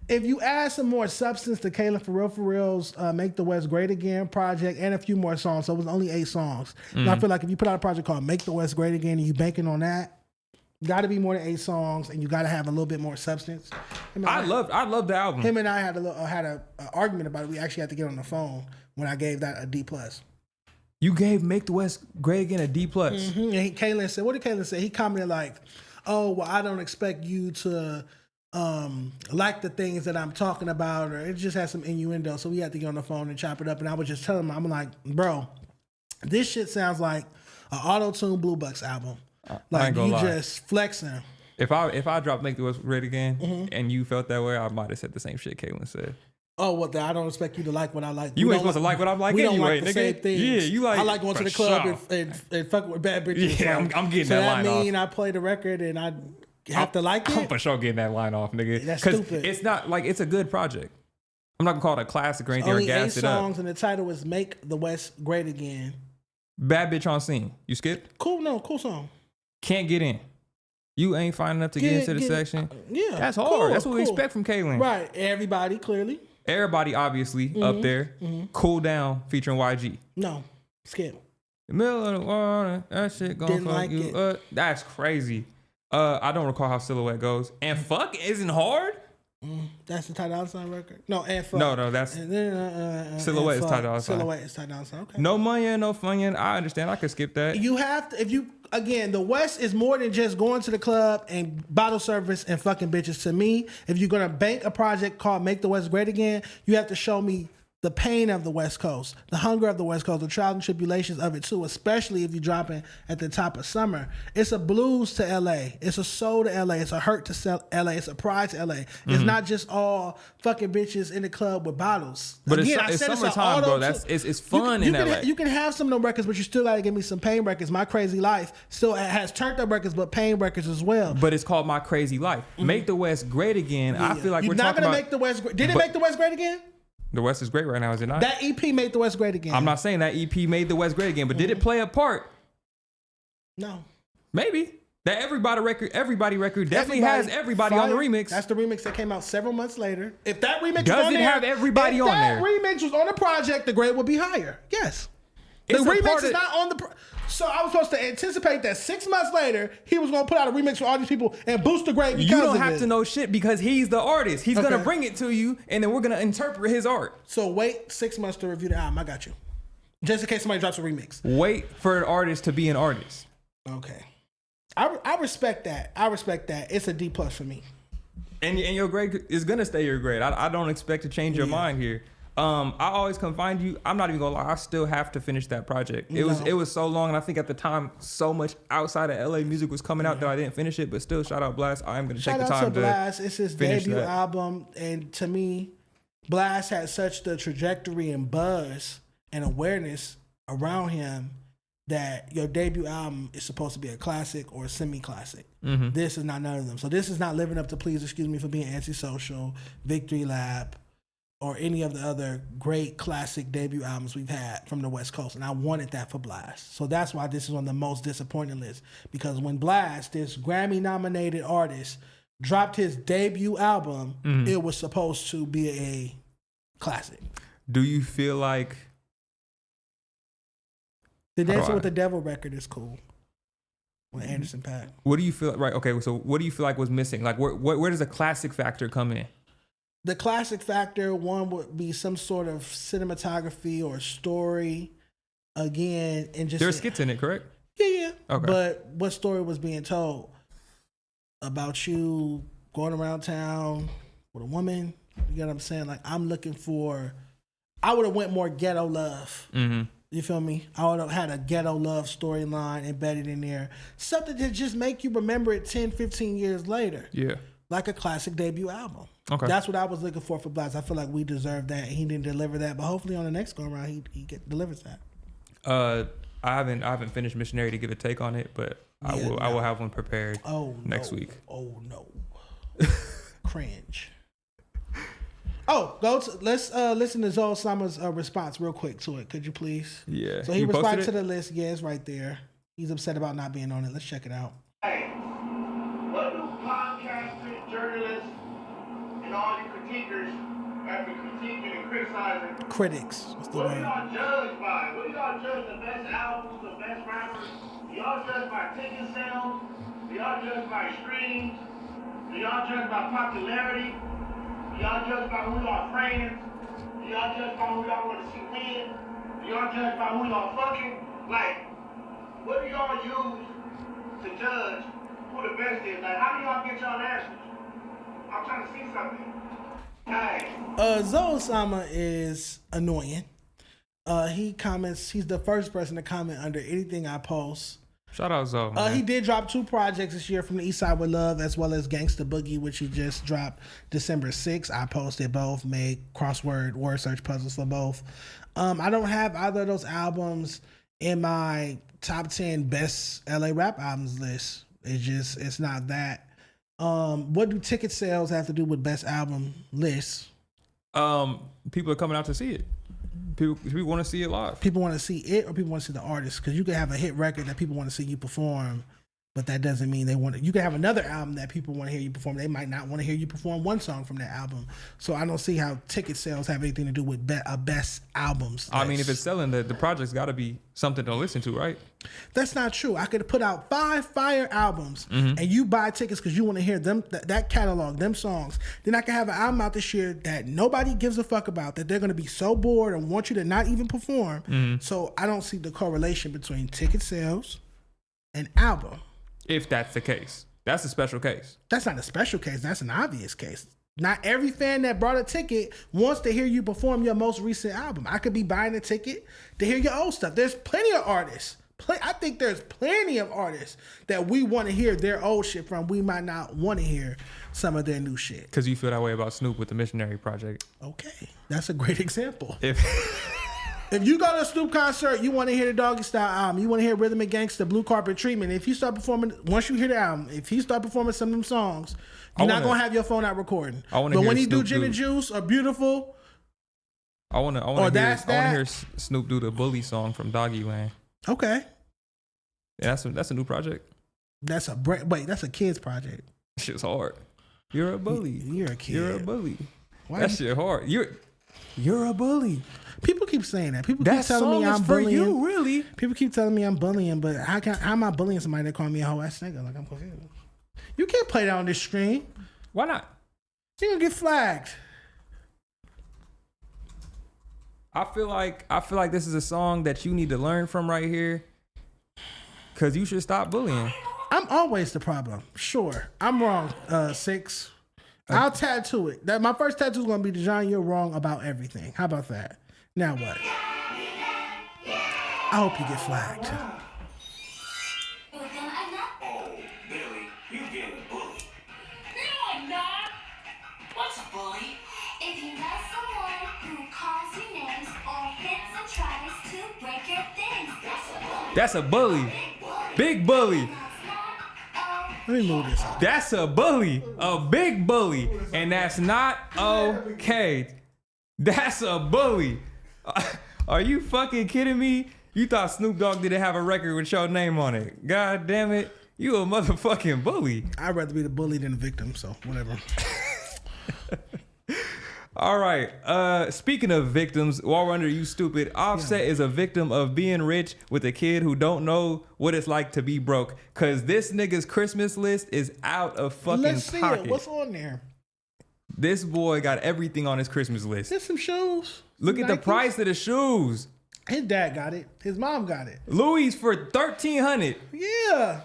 if you add some more substance to Caleb Ferrell's Make the West Great Again project and a few more songs, so it was only 8 songs. And I feel like if you put out a project called Make the West Great Again and you banking on that, got to be more than 8 songs, and you got to have a little bit more substance. I love the album. Him and I had an argument about it. We actually had to get on the phone when I gave that a D+. You gave Make the West Great Again a D+. Mm-hmm. And Kaylin said, what did Kaylin say? He commented like, oh, well, I don't expect you to like the things that I'm talking about, or it just has some innuendo. So we had to get on the phone and chop it up. And I was just telling him, I'm like, bro, this shit sounds like an auto-tune Blue Bucks album. Like you just flexing. If I dropped Make the West Great Again and you felt that way, I might have said the same shit Caitlin said. Oh, what? I don't expect you to like what I like. You ain't supposed to like what I'm like anyway, we don't like the nigga. same things. Yeah, you like. I like going to the club and fucking with bad bitches. Yeah, like, I'm getting that line off. So that mean I play the record and I have to like it? I'm for sure getting that line off, nigga. That's stupid. It's not like it's a good project. I'm not gonna call it a classic or anything only or gas 8 it up. songs and the title is Make the West Great Again. Bad Bitch on Scene. You skipped? Cool song. Can't get in. You ain't fine enough to get into the section. Yeah. That's hard. That's what we expect from Kaylin. Right. Everybody, clearly. Everybody, obviously, up there. Cool Down featuring YG. No. Skip. The middle of the water, that shit gonna Didn't fuck like you it. up. That's crazy. I don't recall how Silhouette goes. And Fuck isn't hard? That's the Ty Dolla $ign record? No, and Fuck. No, that's... And then, Silhouette is Ty Dolla $ign. Silhouette is Ty Dolla $ign. Okay. No Money, no Funyun. I understand. I could skip that. You have to, again, the West is more than just going to the club and bottle service and fucking bitches. To me, if you're going to bank a project called Make the West Great Again, you have to show me the pain of the West Coast, the hunger of the West Coast, the trials and tribulations of it too, especially if you're dropping at the top of summer. It's a blues to LA. It's a soul to LA. It's a hurt to LA. It's a pride to LA. It's not just all fucking bitches in the club with bottles. But again, it's summertime, bro. It's fun in LA. You can have some of them records, but you still got to give me some Pain records. My Crazy Life still has turned up records, but Pain records as well. But it's called My Crazy Life. Make the West Great Again. Yeah. I feel like you're we're not talking gonna about... make the West great. Did it make the West great again? The West is great right now, is it not? That EP made the West great again. I'm not saying that EP made the West great again, but did it play a part? No. Maybe. That Everybody record definitely has everybody on the remix. That's the remix that came out several months later. If that remix does it have everybody on there? If that remix was on the project, the grade would be higher. Yes. The remix is not on the. So I was supposed to anticipate that 6 months later he was going to put out a remix for all these people and boost the grade. You don't have to know shit because he's the artist. He's gonna bring it to you, and then we're gonna interpret his art. So wait 6 months to review the album. I got you. Just in case somebody drops a remix. Wait for an artist to be an artist. Okay, I respect that. I respect that. It's a D+ for me. And your grade is gonna stay your grade. I don't expect to change your mind here. I always come find you. I'm not even gonna lie. I still have to finish that project. It was so long, and I think at the time so much outside of LA music was coming out that I didn't finish it. But still, shout out Blast. I am gonna take the time to shout out to Blast. It's his debut that album, and to me, Blast had such the trajectory and buzz and awareness around him that your debut album is supposed to be a classic or a semi-classic. Mm-hmm. This is not none of them. So this is not living up to Please Excuse Me for Being Antisocial, Victory Lap, or any of the other great classic debut albums we've had from the West Coast. And I wanted that for Blast. So that's why this is on the most disappointing list. Because when Blast, this Grammy-nominated artist, dropped his debut album, it was supposed to be a classic. Do you feel like the Dancing with the Devil record is cool with Anderson .Paak? What do you feel right? Okay, so what do you feel like was missing? Like where does the classic factor come in? The classic factor, one would be some sort of cinematography or story. Again, and just there's skits in it, correct? Yeah. Okay. But what story was being told about you going around town with a woman? You get what I'm saying? Like I'm looking for. I would have went more ghetto love. Mm-hmm. You feel me? I would have had a ghetto love storyline embedded in there. Something to just make you remember it 10, 15 years later. Yeah. Like a classic debut album. Okay. That's what I was looking for Blast. I feel like we deserve that. He didn't deliver that, but hopefully on the next go around he delivers that. I haven't finished Missionary to give a take on it, but I will have one prepared next week. Oh no. Cringe. Let's listen to Zoe Summer's response real quick to it. Could you please? Yeah. So he responded to the list. Yeah, it's right there. He's upset about not being on it. Let's check it out. Hey, what do podcasters, journalists, and all you critiquers have been critiquing and criticizing? Critics. What's the what word? do y'all judge by? What do y'all judge the best albums, the best rappers? Do y'all judge by ticket sales? Do y'all judge by streams? Do y'all judge by popularity? Do y'all judge by who y'all friends? Do y'all judge by who y'all want to see win? Do y'all judge by who y'all fucking? Like, what do y'all use to judge who the best is? Like, how do y'all get y'all answers? I'm trying to see something. Hey. Zoe Sama is annoying. He comments, he's the first person to comment under anything I post. Shout out Zoe. He did drop 2 projects this year from the East Side with Love, as well as Gangsta Boogie, which he just dropped December 6th. I posted both, made crossword word search puzzles for both. I don't have either of those albums in my top 10 best LA rap albums list. It's not that. What do ticket sales have to do with best album lists? People are coming out to see it. People want to see it live. People want to see it, or people want to see the artist? Because you could have a hit record that people want to see you perform, but that doesn't mean they want to. You could have another album that people want to hear you perform. They might not want to hear you perform one song from that album. So I don't see how ticket sales have anything to do with best albums. I mean, if it's selling, the project's got to be something to listen to, right? That's not true. I could put out 5 fire albums, and you buy tickets because you want to hear them that catalog, them songs. Then I can have an album out this year that nobody gives a fuck about, that they're going to be so bored and want you to not even perform. So I don't see the correlation between ticket sales and album. If that's the case. That's a special case. That's not a special case. That's an obvious case. Not every fan that brought a ticket wants to hear you perform your most recent album. I could be buying a ticket to hear your old stuff. There's plenty of artists. I think there's plenty of artists that we want to hear their old shit from. We might not want to hear some of their new shit. Because you feel that way about Snoop with the Missionary Project. Okay. That's a great example. If you go to a Snoop concert, you want to hear the Doggy Style album, you want to hear Rhythm and Gangsta, Blue Carpet Treatment. If you start performing, once you hear the album, if he start performing some of them songs, you're not going to have your phone out recording. But when he do Gin and Juice or Beautiful, I want to hear Snoop do the Bully song from Doggy Lane. Okay. Yeah, that's a new project. That's a kid's project. Shit's hard. You're a bully. You're a kid. You're a bully. Why that shit hard. You're a bully. People keep saying that. People That keep telling song me is I'm for bullying. you, really. People keep telling me I'm bullying, but how am I bullying somebody that call me a hoe ass nigga? Like, I'm confused. You can't play that on this stream. Why not? You're gonna get flagged. I feel like this is a song that you need to learn from right here. Cause you should stop bullying. I'm always the problem. Sure, I'm wrong. 6. I'll tattoo it. That my first tattoo is gonna be Dejan. You're wrong about everything. How about that? Now what? I hope you get flagged. Oh, Billy, you getting bullied. No, I'm not. What's a bully? If you know someone who calls you names or hits and tries to break your things, That's a bully. Big bully. Let me move this up. That's a bully. A big bully. And that's not okay. That's a bully. Are you fucking kidding me? You thought Snoop Dogg didn't have a record with your name on it. God damn it. You a motherfucking bully. I'd rather be the bully than the victim, so whatever. All right. Speaking of victims, while we're under You Stupid, Offset is a victim of being rich with a kid who don't know what it's like to be broke. Cause this nigga's Christmas list is out of fucking Let's see pocket. it. What's on there? This boy got everything on his Christmas list. Just some shoes. Look some at the Nikes. price of the shoes. His dad got it. His mom got it. Louis for $1,300. Yeah.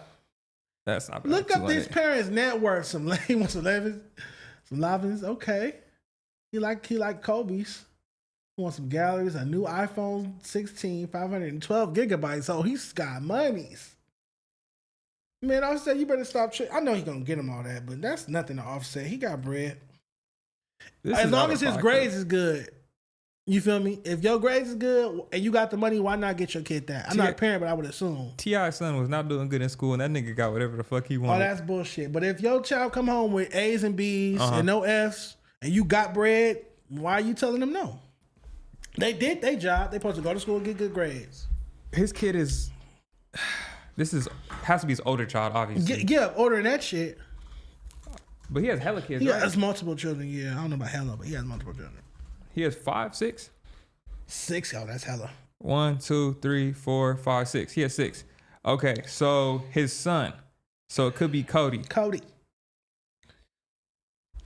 That's not bad. Look up 200. these parents' net worth. Some lame, some 11s, some 11s. Okay. He like Kobe's. He wants some galleries, a new iPhone 16, 512 gigabytes. So he's got monies. Man, Offset, you better stop. I know he's gonna get him all that, but that's nothing to Offset. He got bread. This As is long out as of his pocket. grades is good. You feel me? If your grades is good and you got the money, why not get your kid that? I'm not a parent, but I would assume. T.I.'s son was not doing good in school, and that nigga got whatever the fuck he Oh, wanted. that's bullshit. But if your child come home with A's and B's and no F's and you got bread, why are you telling them no? They did their job. They supposed to go to school and get good grades. His kid is. Has to be his older child, obviously. Yeah, ordering that shit. But he has hella kids, He right? has multiple children. Yeah, I don't know about hella, but he has multiple children. He has 5, 6. 6, yo, that's hella. 1, 2, 3, 4, 5, 6. He has 6. Okay, so his son. So it could be Cody. Cody.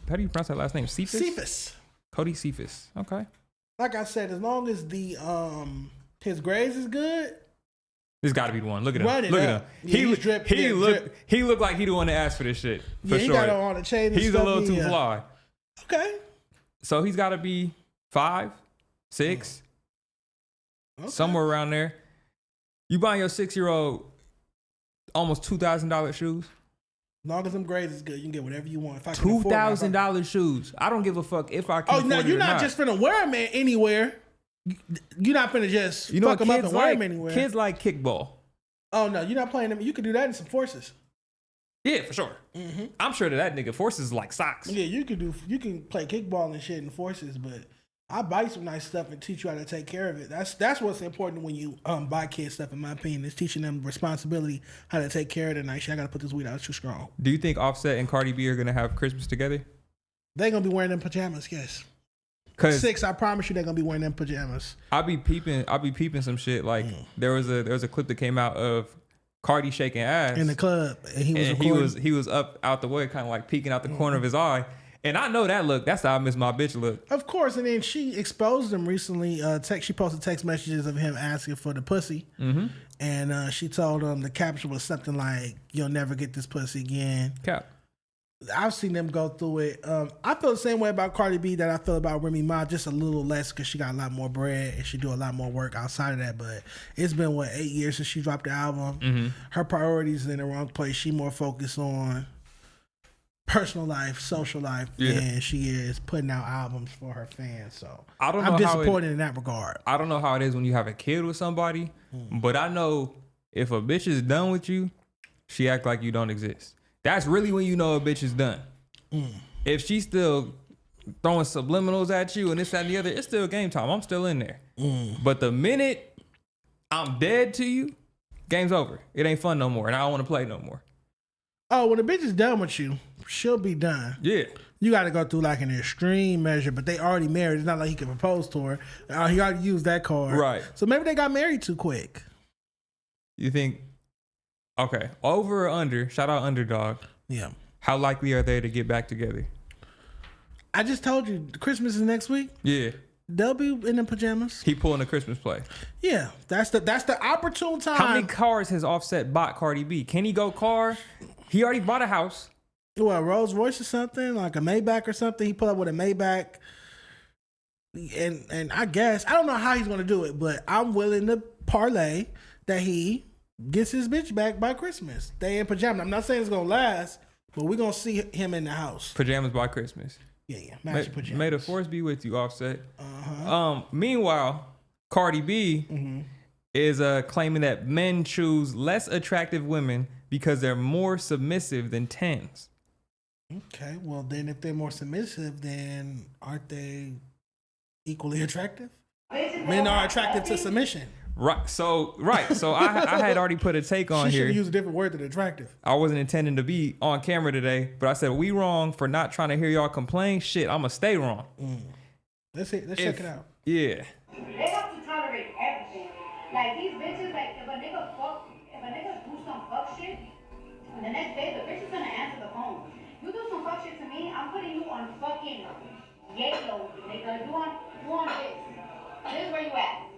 How do you pronounce that last name? Cephas? Cephas. Cody Cephas. Okay. Like I said, as long as the his grades is good, This got to be the one. Look at him. Run it Look at up. him. Yeah, he's drip, yeah, drip. He looked like he the one that asked for this shit. For yeah, he sure. got on the chain. And He's stuff. a little too Yeah. fly. Okay. So he's got to be 5, 6, Okay. somewhere around there. You buying your 6-year-old almost $2,000 shoes? As long as them grades is good, you can get whatever you want. If I can afford it, $2,000 shoes. I don't give a fuck if I can Oh, afford no, it you're or not just finna wear them anywhere. You're not finna just You know fuck what them up kids and wear like? them anywhere. Kids like kickball. Oh, no, you're not playing them. You could do that in some forces. Yeah, for sure. I'm sure that nigga forces is like socks. Yeah, you can play kickball and shit in forces, but I buy some nice stuff and teach you how to take care of it. That's what's important when you buy kids stuff, in my opinion, is teaching them responsibility, how to take care of the nice shit. I gotta put this weed out, it's too strong. Do you think Offset and Cardi B are gonna have Christmas together? They gonna be wearing them pajamas, yes. Cause 6, I promise you, they're gonna be wearing them pajamas. I'll be peeping some shit. Like there was a clip that came out of Cardi shaking ass In the club, and he was and recording. he was up out the way, kind of like peeking out the corner of his eye. And I know that look. That's how I miss my bitch look. Of course, and then she exposed him recently. She posted text messages of him asking for the pussy, and she told him the caption was something like, "You'll never get this pussy again." Cap. I've seen them go through it. I feel the same way about Cardi B that I feel about Remy Ma, just a little less because she got a lot more bread and she do a lot more work outside of that. But it's been 8 years since she dropped the album. Her priorities in the wrong place. She more focused on personal life, social life, than she is putting out albums for her fans. So I don't know I'm how disappointed in that regard. I don't know how it is when you have a kid with somebody, but I know if a bitch is done with you, she act like you don't exist. That's really when you know a bitch is done. If she's still throwing subliminals at you and this, that, and the other, it's still game time. I'm still in there. But the minute I'm dead to you, game's over. It ain't fun no more, and I don't want to play no more. Oh, when a bitch is done with you, she'll be done. Yeah. You got to go through like an extreme measure, but they already married. It's not like he can propose to her. He already used that card. Right. So maybe they got married too quick. You think? Okay. Over or under? Shout out underdog. Yeah. How likely are they to get back together? I just told you, Christmas is next week. Yeah. They'll be in the pajamas. He pulling a Christmas play. Yeah, that's the opportune time. How many cars has Offset bought Cardi B? Can he go car? He already bought a house. What, a Rolls Royce or something, like a Maybach or something? He pulled up with a Maybach, and I guess I don't know how he's gonna do it, but I'm willing to parlay that he gets his bitch back by Christmas. They in pajamas. I'm not saying it's gonna last, but we're gonna see him in the house. Pajamas by Christmas. Yeah, matching pajamas. May the force be with you, Offset. Meanwhile, Cardi B is claiming that men choose less attractive women because they're more submissive than 10s. Okay, well then if they're more submissive, then aren't they equally attractive? Men are attracted to submission. Right. So I had already put a take on She here. should use a different word than attractive. I wasn't intending to be on camera today, but I said we wrong for not trying to hear y'all complain. Shit, I'ma stay wrong. Let's check it out. Yeah. They have to tolerate everything. Like these bitches, like if a nigga do some fuck shit, and the next day the bitch is gonna answer the phone. You do some fuck shit to me, I'm putting you on fucking yellow, nigga. You on this. This is where you at.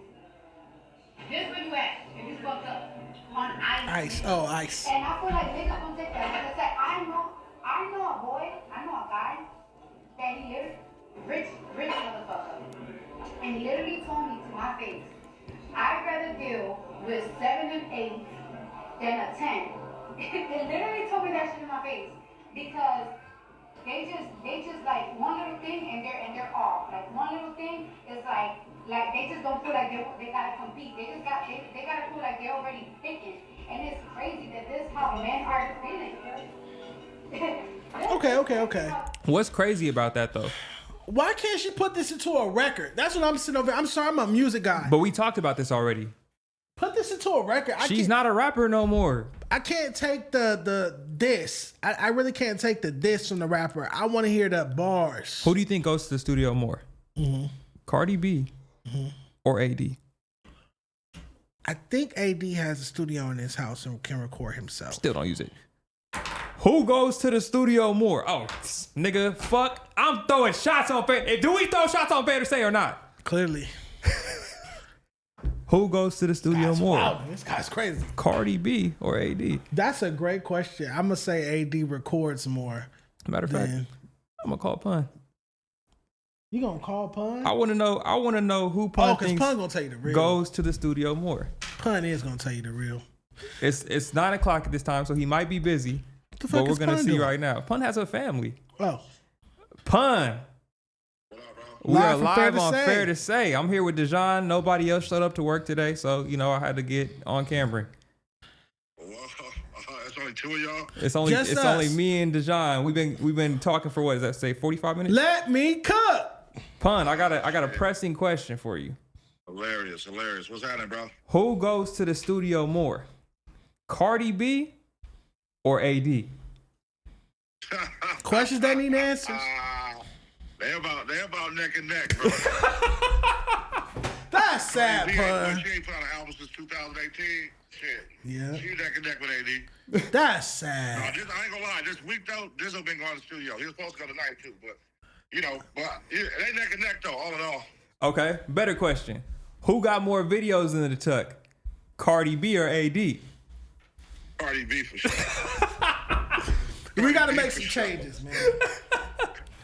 This is where you at. If you fucked up. On ice. Ice. Oh, ice. And I feel like niggas don't take that. Like I said, I know a boy, I know a guy that he literally rich motherfucker. And he literally told me to my face, I'd rather deal with 7 and 8 than a 10. They literally told me that shit in my face. Because they just like one little thing and they're off. Like one little thing is like they just don't feel like they gotta compete. They gotta feel like they're already picking. And it's crazy that this is how men are feeling. Okay. What's crazy about that though? Why can't she put this into a record? That's what I'm sitting over. I'm sorry, I'm a music guy. But we talked about this already. Put this into a record. She's not a rapper no more. I can't take the diss. I really can't take the diss from the rapper. I want to hear the bars. Who do you think goes to the studio more? Cardi B or AD? I think AD has a studio in his house and can record himself. Still don't use it. Who goes to the studio more? Oh, nigga, fuck. I'm throwing shots on Fair. Do we throw shots on Fair to Say or not? Clearly. Who goes to the studio more? Wow, this guy's crazy. Cardi B or AD? That's a great question. I'm going to say AD records more. Matter of fact, than... I'm going to call Pun. You going to call Pun? I want to know who Pun because thinks Pun going to tell you the real. goes to the studio more. Pun is going to tell you the real. It's 9:00 at this time, so he might be busy. The fuck But we're is going to Pun see doing? right now. Pun has a family. Oh. Pun. We Live are from Fair live to on Say. Fair to Say. I'm here with Dejan. Nobody else showed up to work today, so I had to get on camera. It's only two of y'all. It's only Just us. only me and Dejan. We've been talking for what does that say? 45 minutes. Let me cook. Pun, I got a pressing question for you. Hilarious. What's happening, bro? Who goes to the studio more, Cardi B or AD? Questions that need answers. They about neck and neck, bro. That's sad, Pun. She ain't put out an album since 2018. Shit. Yeah. She neck and neck with AD. That's sad. I ain't gonna lie. This week though, Dizzo been going to the studio. He was supposed to go tonight too, but they neck and neck though, all in all. Okay, better question. Who got more videos in the tuck, Cardi B or AD? Cardi B for sure. We got to make for some sure. changes, man.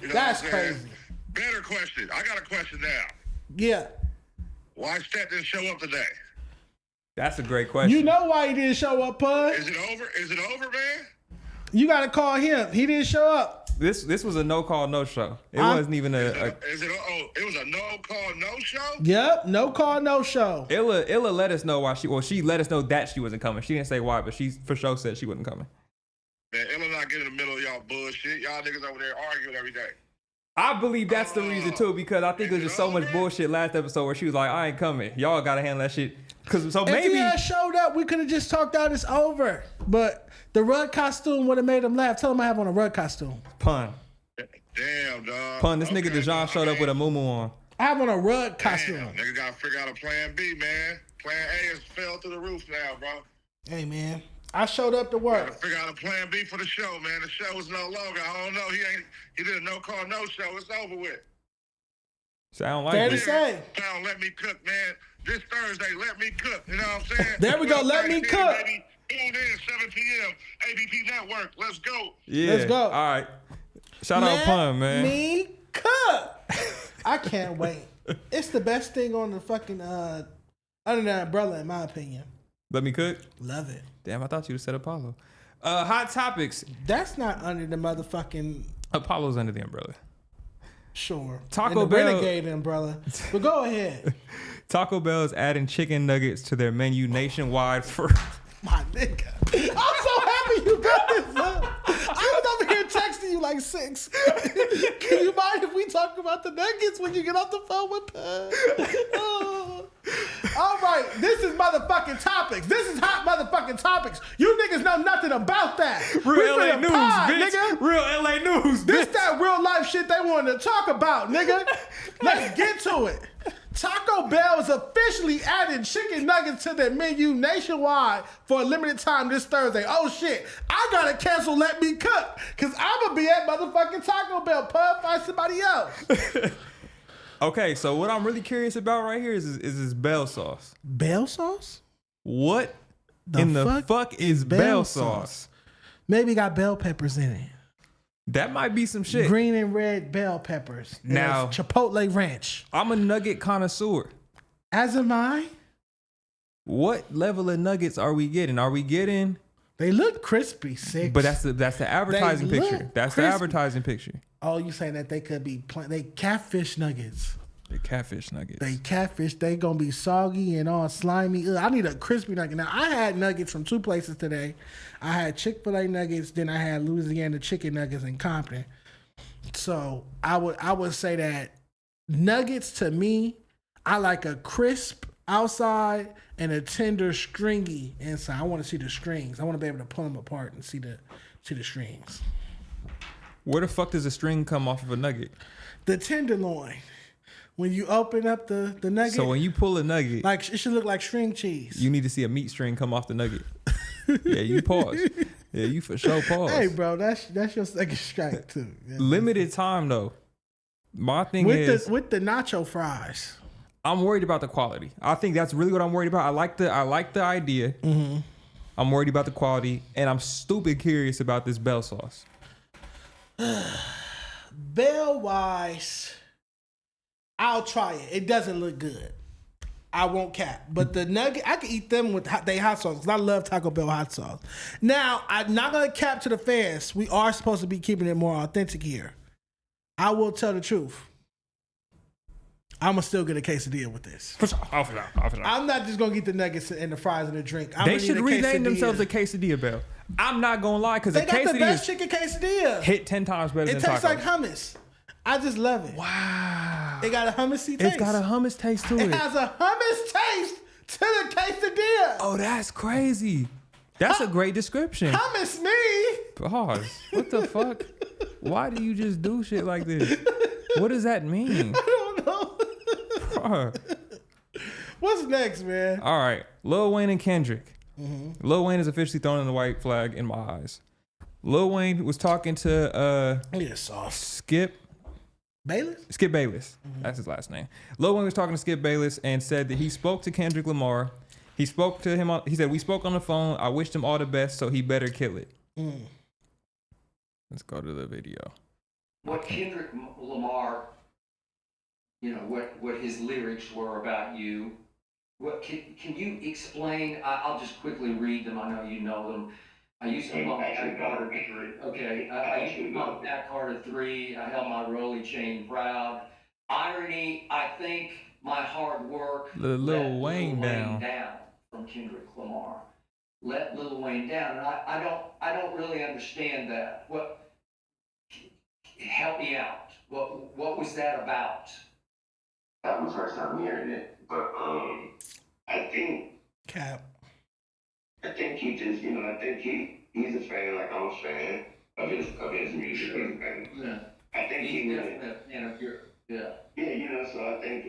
You know That's what I'm saying? crazy. Better question. I got a question now. Yeah. Why Stet didn't show up today? That's a great question. You know why he didn't show up, Pun? Is it over, man? You got to call him. He didn't show up. This was a no call, no show. It wasn't even It was a no call, no show? Yep. No call, no show. Illa let us know why she let us know that she wasn't coming. She didn't say why, but she for sure said she wasn't coming. Man, Ella not getting in the middle of y'all bullshit. Y'all niggas over there arguing every day. I believe that's the reason too, because I think it was just so much bullshit last episode where she was like, I ain't coming. Y'all gotta handle that shit. Cause so If maybe he had showed up, we could have just talked out this over. But the rug costume would have made him laugh. Tell him I have on a rug costume. pun. Damn, dog. Pun, this nigga Dejan showed up with a muumuu on. I have on a rug costume. Damn, nigga gotta figure out a plan B, man. Plan A has fell through the roof now, bro. Hey, man. I showed up to work. Gotta figure out a plan B for the show, man. The show is no longer. I don't know. He did a no call, no show. It's over with. Sound Fair like to it. say. Now let me cook, man. This Thursday, let me cook. You know what I'm saying? There we go. Let me cook. Baby. Tune in 7 p.m. ABP Network. Let's go. Yeah. Let's go. All right. Shout out Pun, man. Let me cook. I can't wait. It's the best thing on the fucking under the umbrella, in my opinion. Let me cook. Love it. Damn, I thought you said Apollo. Hot topics. That's not under the motherfucking Apollo's under the umbrella. sure. Taco In the Bell. Renegade umbrella. But go ahead. Taco Bell is adding chicken nuggets to their menu nationwide for. My nigga. I'm so happy you got this up. I was over here texting you like 6. Can you mind if we talk about the nuggets when you get off the phone with Pud? Oh. All right, this is motherfucking topics. This is hot motherfucking topics. You niggas know nothing about that. Real We LA finna news, pod, bitch. nigga. Real LA news, This bitch. that real life shit they wanted to talk about, nigga. Let's get to it. Taco Bell is officially adding chicken nuggets to their menu nationwide for a limited time this Thursday. Oh shit, I gotta cancel Let Me Cook, cause I'm gonna be at motherfucking Taco Bell. Pub, find somebody else. Okay, so what I'm really curious about right here is this bell sauce. Bell sauce? What in the fuck is bell sauce? Maybe got bell peppers in it. That might be some shit. Green and red bell peppers. Now- There's Chipotle Ranch. I'm a nugget connoisseur. As am I. What level of nuggets are we getting? Are we getting? They look crispy, sick. But that's the advertising They picture. look That's crispy. the advertising picture. Oh, you saying that they could be they catfish nuggets. The catfish nuggets. They catfish, they gonna be soggy and all slimy. Ugh, I need a crispy nugget. Now, I had nuggets from 2 places today. I had Chick-fil-A nuggets, then I had Louisiana chicken nuggets in Compton. So I would say that nuggets to me, I like a crisp outside and a tender stringy inside. I want to see the strings. I want to be able to pull them apart and see the strings. Where the fuck does a string come off of a nugget? The tenderloin. When you open up the nugget, So when you pull a nugget, like it should look like string cheese. you need to see a meat string come off the nugget. Yeah, you pause. Yeah, you for sure pause. Hey, bro, that's your second strike too. Yeah. Limited time though. My thing with is, the nacho fries. I'm worried about the quality. I think that's really what I'm worried about. I like the idea. Mm-hmm. I'm worried about the quality, and I'm stupid curious about this bell sauce. Bell wise, I'll try it. It doesn't look good. I won't cap. But the nugget, I can eat them with they hot sauce because I love Taco Bell hot sauce. Now, I'm not going to cap to the fans. We are supposed to be keeping it more authentic here. I will tell the truth. I'm going to still get a quesadilla with this. For sure. I'm not just going to get the nuggets and the fries and the drink. I'm They gonna should need a rename quesadilla. themselves a quesadilla bell. I'm not gonna lie, because They the got the best quesadilla chicken quesadilla. hit 10 times better It than tastes tacos. like hummus. I just love it. Wow. It got a hummusy taste. It's got a hummus taste to It it. has a hummus taste to the quesadilla. Oh, that's crazy. That's a great description. Hummus me. Pause. What the fuck? Why do you just do shit like this? What does that mean? I don't know. Bruh. What's next, man? All right. Lil Wayne and Kendrick. Lil Wayne is officially thrown in the white flag in my eyes. Lil Wayne was talking to Yeah, soft. Skip Bayless. That's his last name. Lil Wayne was talking to Skip Bayless and said that he spoke to Kendrick Lamar. He spoke to him. He said, "We spoke on the phone. I wished him all the best, so he better kill it." Let's go to the video. What Kendrick Lamar, what his lyrics were about you. What can you explain? I'll just quickly read them. I know you know them. I used to bump Matt Carter 3. Okay, I used to bump Matt Carter 3. I held my Rolly chain proud. Irony, I think my hard work Let Lil Wayne down. From Kendrick Lamar. Let Lil Wayne down. And I don't really understand that. Help me out. What was that about? That was the first time hearing it, but I think Cap. I think he just, I think he's a fan, like I'm a fan of his music. Sure. Yeah. I think He's definitely a fan of your, yeah. Yeah, so I think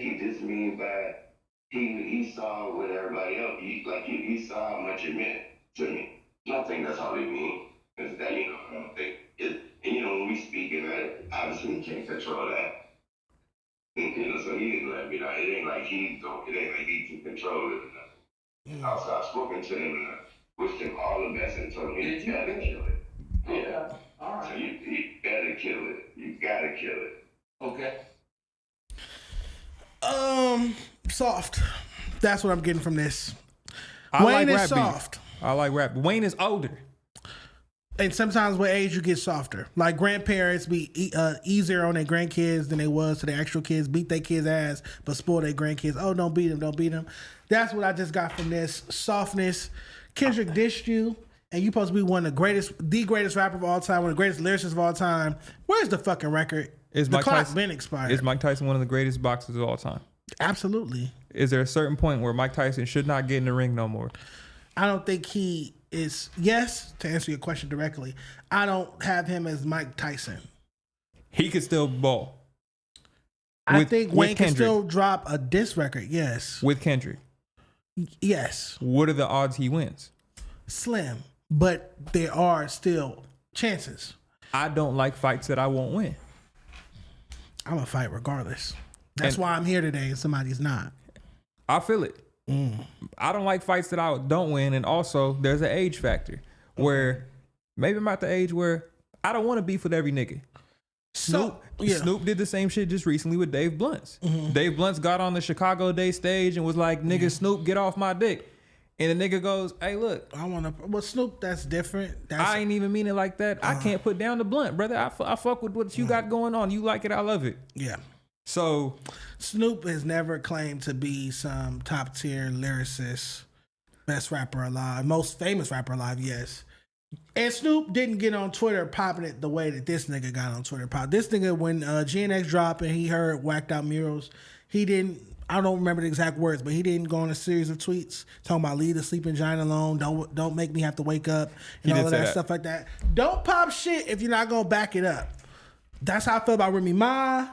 he dissed me, but he saw what everybody else, he saw how much it meant to me. And I think that's all he means, is that, I don't think it, and when we speak in that, obviously he can't control that. And, so he didn't let me know. It ain't like he can control it or nothing. Also, I've spoken to him and I wished him all the best and told him he gotta kill it. Yeah. Okay. All right. So you gotta kill it. You gotta kill it. Okay. Soft. That's what I'm getting from this. I Wayne like is rap soft. I like rap. Wayne is older. And sometimes with age, you get softer. Like grandparents be easier on their grandkids than they was to their actual kids. Beat their kids' ass, but spoil their grandkids. Oh, don't beat them, don't beat them. That's what I just got from this. Softness. Kendrick dissed you, and you supposed to be one of the greatest rapper of all time, one of the greatest lyricists of all time. Where's the fucking record? The clock's been expired. Is Mike Tyson one of the greatest boxers of all time? Absolutely. Is there a certain point where Mike Tyson should not get in the ring no more? I don't think he is. Yes, to answer your question directly, I don't have him as Mike Tyson. He could still ball. I think Wayne can still drop a diss record. Yes. With Kendrick. Yes. What are the odds he wins? Slim, but there are still chances. I don't like fights that I won't win. I'm gonna fight regardless. That's why I'm here today and somebody's not. I feel it. I don't like fights that I don't win, and also there's an age factor where maybe I'm at the age where I don't want to beef with every nigga. Snoop did the same shit just recently with Dave Blunt's. Dave Blunt's got on the Chicago Day stage and was like, "Nigga, Snoop, get off my dick." And the nigga goes, "Hey, look, I want to." Well, Snoop, that's different. I ain't even mean it like that. I can't put down the Blunt, brother. I fuck with what you got going on. You like it, I love it. Yeah. So Snoop has never claimed to be some top tier lyricist, best rapper alive, most famous rapper alive. Yes. And Snoop didn't get on Twitter popping it the way that this nigga got on Twitter pop. This nigga, when GNX dropped and he heard Whacked Out Murals, he didn't, I don't remember the exact words, but he didn't go on a series of tweets talking about leave the sleeping giant alone, don't make me have to wake up, and all of that stuff like that. Don't pop shit if you're not going to back it up. That's how I feel about Remy Ma.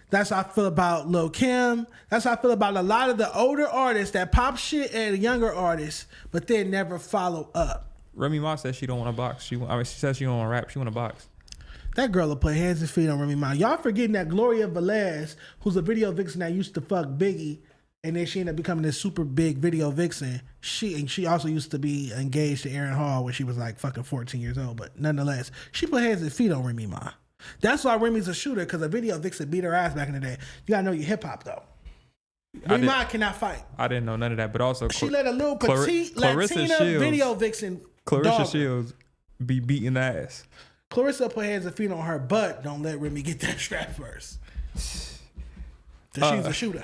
That's how I feel about Lil Kim. That's how I feel about a lot of the older artists that pop shit at younger artists, but then never follow up. Remy Ma says she don't want to box. She says she don't want to rap. She want to box. That girl will put hands and feet on Remy Ma. Y'all forgetting that Gloria Velez, who's a video vixen that used to fuck Biggie, and then she ended up becoming this super big video vixen. She also used to be engaged to Aaron Hall when she was like fucking 14 years old. But nonetheless, she put hands and feet on Remy Ma. That's why Remy's a shooter, because a video vixen beat her ass back in the day. You gotta know your hip hop though. Remy Ma cannot fight. I didn't know none of that, but also she let a little petite Latina video vixen. Clarissa Shields be beating ass. Clarissa put hands and feet on her, but don't let Remy get that strap first. She's a shooter.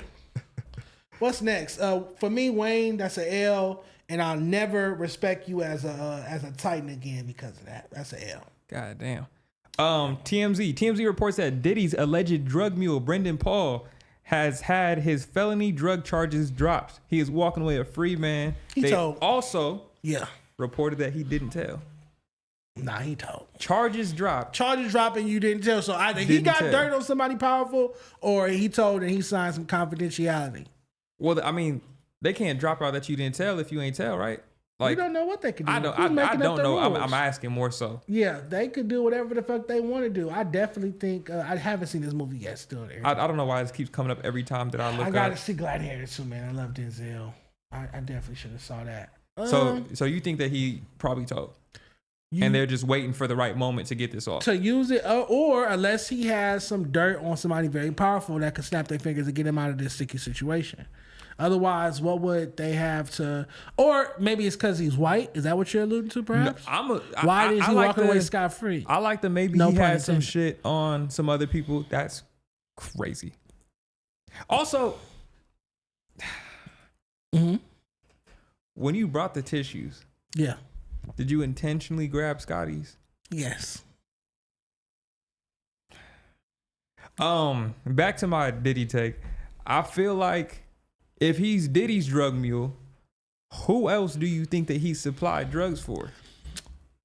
What's next? For me, Wayne, that's an L, and I'll never respect you as a Titan again because of that. That's an L. God damn. TMZ reports that Diddy's alleged drug mule, Brendan Paul, has had his felony drug charges dropped. He is walking away a free man. They also reported that he didn't tell. Nah, he told. Charges dropped. Charges dropping, you didn't tell. So either he got dirt on somebody powerful, or he told and he signed some confidentiality. Well, I mean, they can't drop out that you didn't tell if you ain't tell, right? Like, you don't know what they could do. I don't know. I'm asking more so. Yeah, they could do whatever the fuck they want to do. I definitely think I haven't seen this movie yet. Still there. I don't know why this keeps coming up every time that I look. I gotta see Gladiator too, man. I love Denzel. I definitely should have saw that. So you think that he probably told, and they're just waiting for the right moment to get this off to use it, or unless he has some dirt on somebody very powerful that could snap their fingers and get him out of this sticky situation. Otherwise, what would they have to? Or maybe it's because he's white. Is that what you're alluding to, perhaps? No, why is he walking away scot-free? I like that maybe he had some shit on some other people. That's crazy. Also, when you brought the tissues, did you intentionally grab Scotty's? Yes. Back to my Diddy take. I feel like if he's Diddy's drug mule, who else do you think that he supplied drugs for?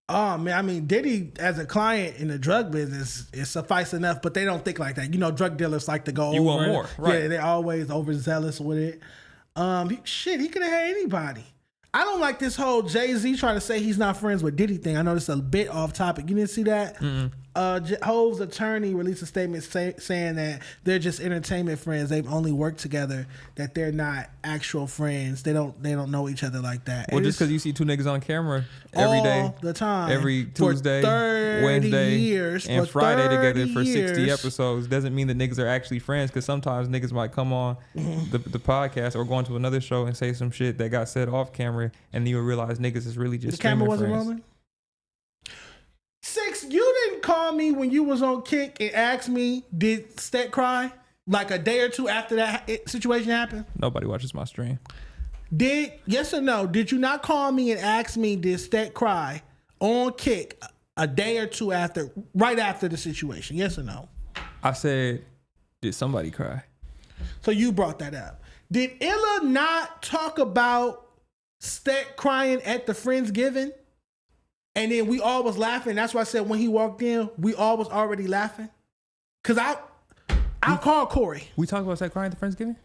Oh man, I mean Diddy as a client in the drug business is suffice enough, but they don't think like that. You know, drug dealers like to go over. You want more, right? Yeah, they're always overzealous with it. He could have had anybody. I don't like this whole Jay-Z trying to say he's not friends with Diddy thing. I know this is a bit off topic. You didn't see that? Hov's attorney released a statement saying that they're just entertainment friends. They've only worked together. That they're not actual friends. They don't know each other like that. Well, just because you see two niggas on camera every day, all the time, every Tuesday, Wednesday, and Friday together for 60 episodes doesn't mean that niggas are actually friends. Because sometimes niggas might come on the podcast or go into another show and say some shit that got said off camera, and you will realize niggas is really just the camera wasn't friends. rolling. Six, you didn't call me when you was on Kick and ask me, did Stet cry? Like a day or two after that situation happened? Nobody watches my stream. Yes or no, did you not call me and ask me, did Stet cry on Kick a day or two after, right after the situation? Yes or no? I said, did somebody cry? So you brought that up. Did Illa not talk about Stet crying at the Friendsgiving? And then we all was laughing. That's why I said when he walked in, we all was already laughing. Cause I called Corey. We talked about Stet crying at the Friendsgiving?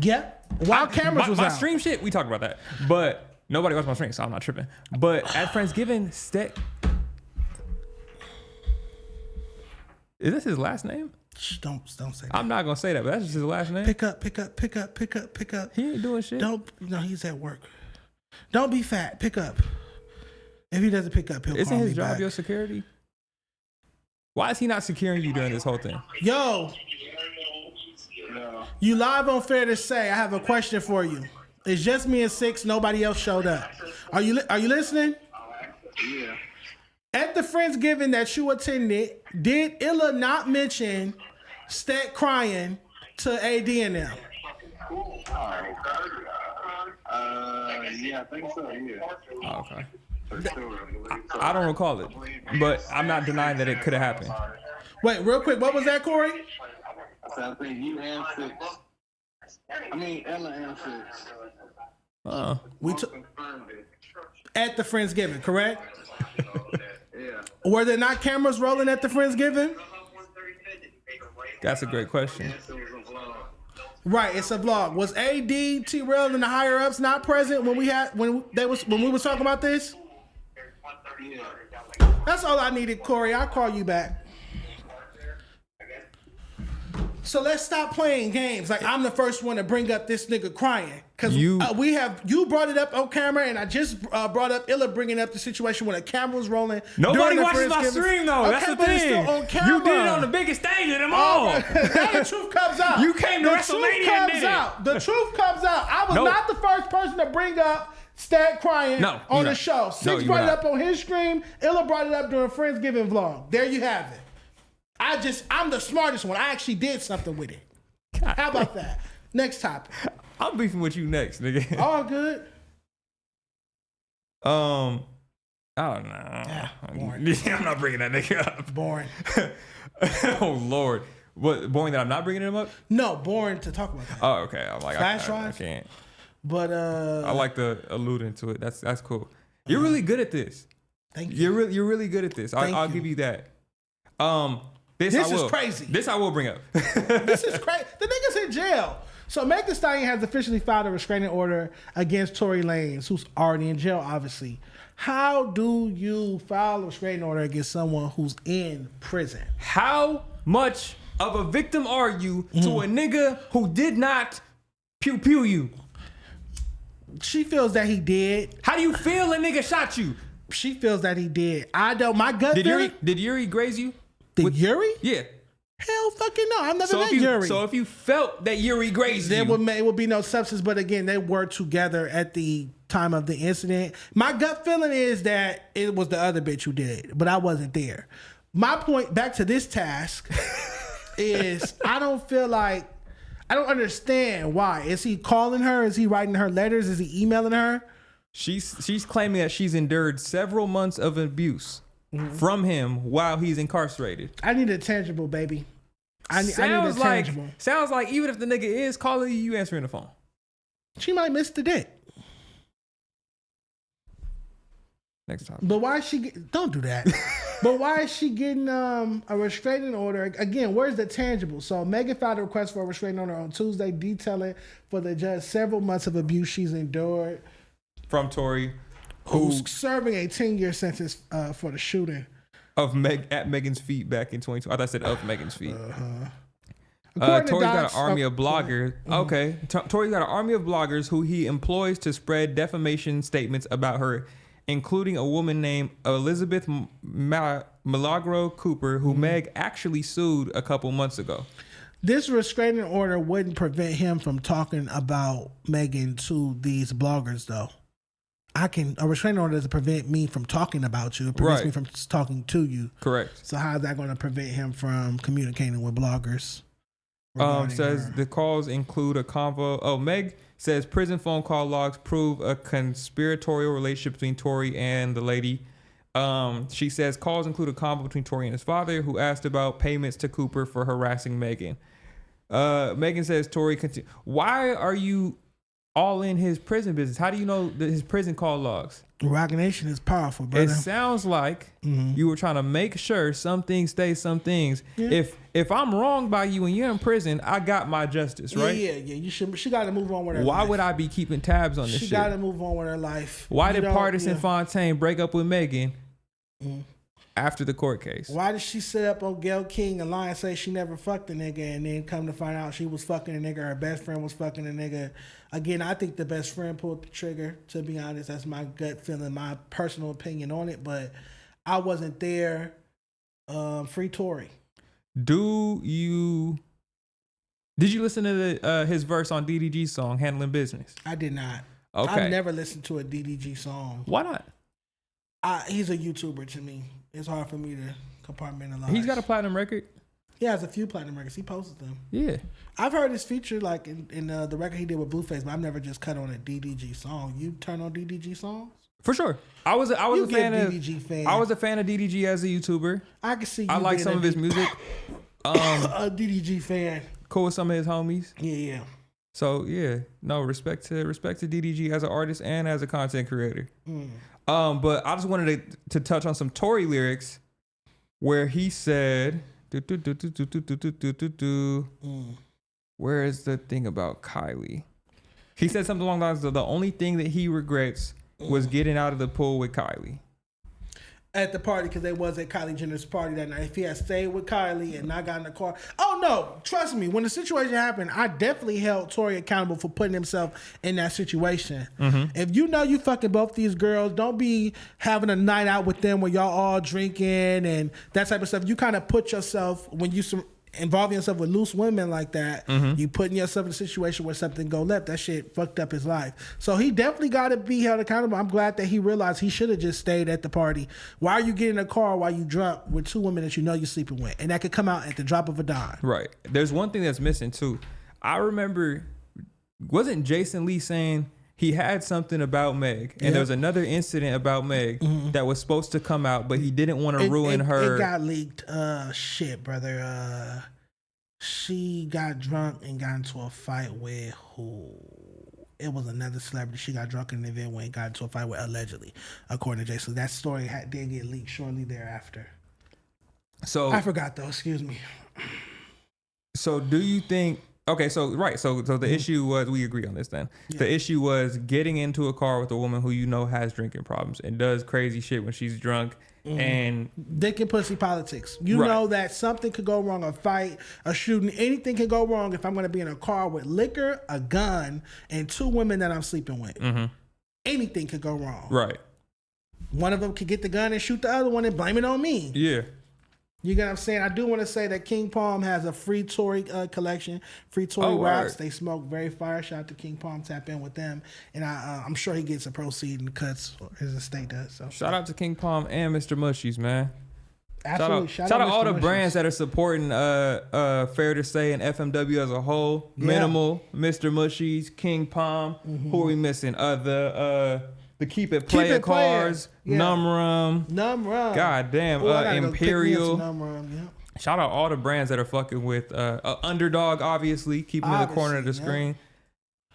Yep. While cameras was my out. stream shit, we talked about that. But nobody watched my stream, so I'm not tripping. But at Friendsgiving, Stet... Is this his last name? Shh, don't say that. I'm not gonna say that, but that's just his last name. Pick up. He ain't doing shit. No, he's at work. Don't be fat. Pick up. If he doesn't pick up, he'll Isn't call me his job back. your security? Why is he not securing you during this whole thing? Yo, you live on Fair to Say. I have a question for you. It's just me and Six. Nobody else showed up. Are you listening? Yeah. At the Friendsgiving that you attended, did Illa not mention Stet crying to AD and them? Yeah, I think so, yeah. Oh, okay. I don't recall it, but I'm not denying that it could have happened. Wait, real quick, what was that, Corey? I think you and Six. I mean, Ella and Six. We took at the Friendsgiving, correct? Yeah. Were there not cameras rolling at the Friendsgiving? That's a great question. Right, it's a vlog. Was AD, t-rell, and the higher ups not present when we was talking about this? Yeah. That's all I needed, Corey. I'll call you back. So let's stop playing games. Like I'm the first one to bring up this nigga crying because you brought it up on camera, and I just brought up Illa bringing up the situation when the camera was rolling. Nobody watches my stream though. Okay, that's the but it's thing. still on camera. You did it on the biggest stage of them all. Now the truth comes out. You came to WrestleMania and did it. The truth comes out. I was not the first person to bring up Stat crying on the show. Six brought it up on his stream. Illa brought it up during Friendsgiving vlog. There you have it. I'm the smartest one. I actually did something with it. How about that? Next topic. I'm beefing with you next, nigga. All good. I don't know. Yeah, boring. I'm not bringing that nigga up. Boring. Oh Lord, what boring that I'm not bringing him up? No, boring to talk about that. Oh, okay. I'm like, Flash I drive? can't. But I like the alluding to it. That's cool. You're really good at this. Thank you. You're really good at this. I'll give you that. This is crazy. This I will bring up. This is crazy. The nigga's in jail. So Meg Thee Stallion has officially filed a restraining order against Tory Lanez, who's already in jail, obviously. How do you file a restraining order against someone who's in prison? How much of a victim are you to a nigga who did not pew pew you? She feels that he did. How do you feel a nigga shot you? She feels that he did. I don't. My gut feeling. Did Yuri graze you? Yuri? Yeah. Hell fucking no. I've never met Yuri. So if you felt that Yuri grazed you, there would be no substance. But again, they were together at the time of the incident. My gut feeling is that it was the other bitch who did it, but I wasn't there. My point back to this task is I don't understand why. Is he calling her? Is he writing her letters? Is he emailing her? She's claiming that she's endured several months of abuse from him while he's incarcerated. I need a tangible, baby. I need a tangible. Sounds like even if the nigga is calling you, you answering the phone. She might miss the dick. Next time. But why is she don't do that. But why is she getting a restraining order? Again, where's the tangible? So Megan filed a request for a restraining order on Tuesday, detailing for the judge several months of abuse she's endured. From Tory, who's serving a 10-year sentence for the shooting. Of at Megan's feet back in 2020. I thought I said of Megan's feet. According Tory's to got docs, an army of bloggers. Okay. Tory's got an army of bloggers who he employs to spread defamation statements about her, including a woman named Elizabeth Milagro Cooper, who Meg actually sued a couple months ago. This restraining order wouldn't prevent him from talking about Megan to these bloggers, though. A restraining order doesn't prevent me from talking about you. It prevents me from talking to you. Correct. So how is that going to prevent him from communicating with bloggers? Says the calls include a convo. Oh, Meg says prison phone call logs prove a conspiratorial relationship between Tory and the lady. She says calls include a convo between Tory and his father, who asked about payments to Cooper for harassing Megan. Megan says Tory why are you all in his prison business? How do you know his prison call logs? Rock Nation is powerful, brother. It sounds like you were trying to make sure some things stay some things. Yeah. If I'm wrong by you and you're in prison, I got my justice, right? Yeah. You should. She got to move on with her life. Why would I be keeping tabs on this shit? She got to move on with her life. Why did Partisan Fontaine break up with Megan after the court case? Why did she sit up on Gayle King and lie and say she never fucked a nigga and then come to find out she was fucking a nigga, her best friend was fucking a nigga? Again, I think the best friend pulled the trigger, to be honest. That's my gut feeling, my personal opinion on it, but I wasn't there. Free Tory. Did you listen to his verse on DDG's song, Handling Business? I did not. Okay. I've never listened to a DDG song. Why not? He's a YouTuber to me. It's hard for me to compartmentalize. He's got a platinum record. He has a few platinum records. He posted them. Yeah. I've heard his feature like in the record he did with Blueface, but I've never just cut on a DDG song. You turn on DDG songs? For sure. I was a fan of DDG fan. I was a fan of DDG as a YouTuber. I can see you. I like some of his music. A DDG fan. Cool with some of his homies. Yeah. So yeah, no, respect to DDG as an artist and as a content creator. But I just wanted to touch on some Tory lyrics where he said where is the thing about Kylie? He said something along the lines of the only thing that he regrets was getting out of the pool with Kylie. At the party, because they was at Kylie Jenner's party that night. If he had stayed with Kylie and not got in the car. Oh, no. Trust me. When the situation happened, I definitely held Tory accountable for putting himself in that situation. If you know you fucking both these girls, don't be having a night out with them where y'all all drinking and that type of stuff. You kind of put yourself, when you involving yourself with loose women like that, you putting yourself in a situation where something go left. That shit fucked up his life. So he definitely got to be held accountable. I'm glad that he realized he should have just stayed at the party. Why are you getting in a car while you drunk with two women that you know you're sleeping with? And that could come out at the drop of a dime. Right. There's one thing that's missing too. I remember, wasn't Jason Lee saying he had something about Meg, and there was another incident about Meg that was supposed to come out, but he didn't want to ruin her. It got leaked. Shit, brother. She got drunk and got into a fight with who? It was another celebrity. She got drunk in an event when got into a fight with, allegedly, according to Jason. That story did get leaked shortly thereafter. So I forgot though. Excuse me. So do you think? Okay, so the issue was, we agree on this then. Yeah. The issue was getting into a car with a woman who you know has drinking problems and does crazy shit when she's drunk. And dick and pussy politics. You know that something could go wrong, a fight, a shooting, anything can go wrong if I'm going to be in a car with liquor, a gun, and two women that I'm sleeping with. Anything could go wrong. Right. One of them could get the gun and shoot the other one and blame it on me. Yeah. You get what I'm saying? I do want to say that King Palm has a free Tory collection, free Tory rocks. They smoke very fire. Shout out to King Palm. Tap in with them, and I'm sure he gets a proceed and cuts, or his estate does. So shout out to King Palm and Mr. Mushies, man. Absolutely. Shout out all the brands that are supporting Fair to Say and FMW as a whole. Yeah. Minimal, Mr. Mushies, King Palm. Who are we missing? The Keep It Player cars, Numrum. God damn, Imperial. Shout out all the brands that are fucking with Underdog, obviously, keeping in the corner of the screen.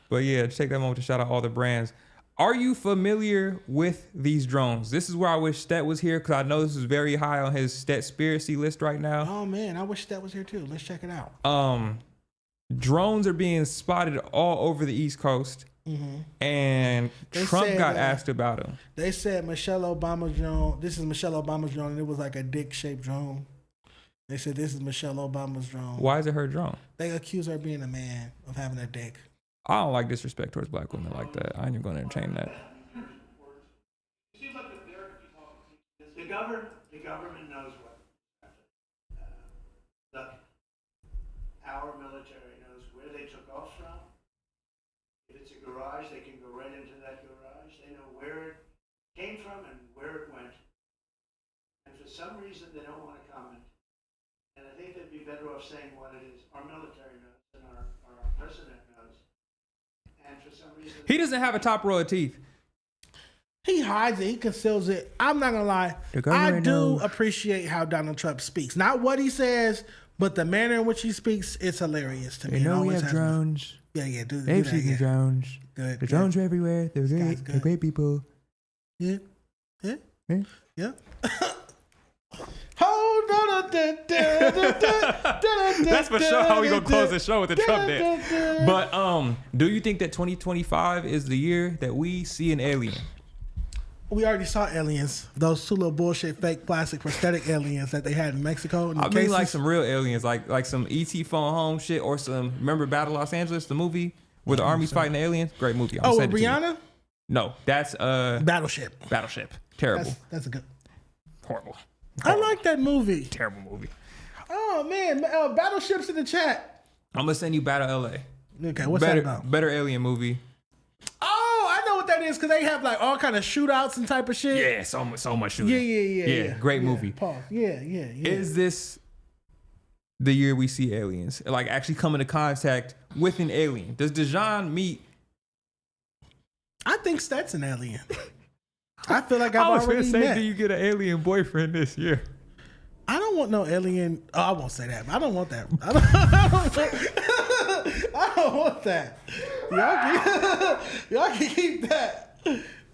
But yeah, take that moment to shout out all the brands. Are you familiar with these drones? This is where I wish Stet was here because I know this is very high on his Stetspiracy list right now. Oh man, I wish Stet was here too. Let's check it out. Drones are being spotted all over the East Coast. Mm-hmm. And Trump got asked about them. They said Michelle Obama's drone. This is Michelle Obama's drone, and it was like a dick-shaped drone. They said this is Michelle Obama's drone. Why is it her drone? They accuse her of being a man, of having a dick. I don't like disrespect towards black women like that. I ain't even going to entertain that. It seems like the government knows what. Our military knows where they took off from. If it's a garage, they can go right into that garage. They know where it came from and where it went. And for some reason, they don't want to comment. And I think they'd be better off saying what it is. Our military knows and our president knows. And for some reason... He doesn't have a top row of teeth. He hides it. He conceals it. I'm not going to lie. I do appreciate how Donald Trump speaks. Not what he says, but the manner in which he speaks, it's hilarious to me. You know we have drones. Yeah, do They've that, seen the drones. Good. The drones are everywhere. They're great. They're great people. Yeah. That's for sure how we gonna close the show with the Trump dance. But do you think that 2025 is the year that we see an alien? We already saw aliens. Those two little bullshit fake plastic prosthetic aliens that they had in Mexico. I mean, like some real aliens, like some ET phone home shit, or some. Remember Battle Los Angeles, the movie where the army's fighting the aliens? Great movie. Oh, with Rihanna? No, that's Battleship. Terrible. That's a good. Horrible. I like that movie. Terrible movie. Oh man, Battleship's in the chat. I'm gonna send you Battle LA. Okay, what's that about? Better alien movie. Oh, I know what that is because they have like all kind of shootouts and type of shit. Yeah, so much shooting. Yeah. Great movie. Pause. Yeah. Is this the year we see aliens? Like actually come into contact with an alien? Does Dejan meet? I think Stet's an alien. I feel like I've already I was gonna say, met. do you get an alien boyfriend this year? I don't want no alien. Oh, I won't say that. I don't want that. I don't want that. Y'all can keep that.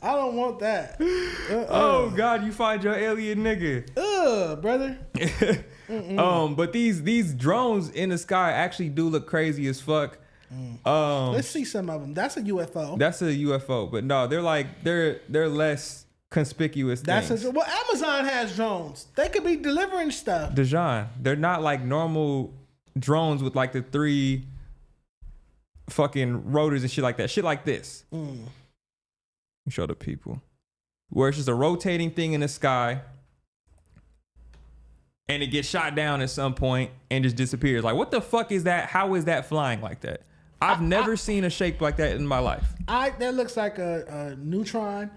I don't want that. Oh God, you find your alien nigga. Brother. But these drones in the sky actually do look crazy as fuck. Let's see some of them. That's a UFO. That's a UFO, but no, they're less conspicuous things. Well, Amazon has drones. They could be delivering stuff. Dejan, they're not like normal drones with like the 3 fucking rotors and shit like that. Shit like this. Show the people. Where it's just a rotating thing in the sky and it gets shot down at some point and just disappears. Like, what the fuck is that? How is that flying like that? I've never seen a shape like that in my life. That looks like a neutron.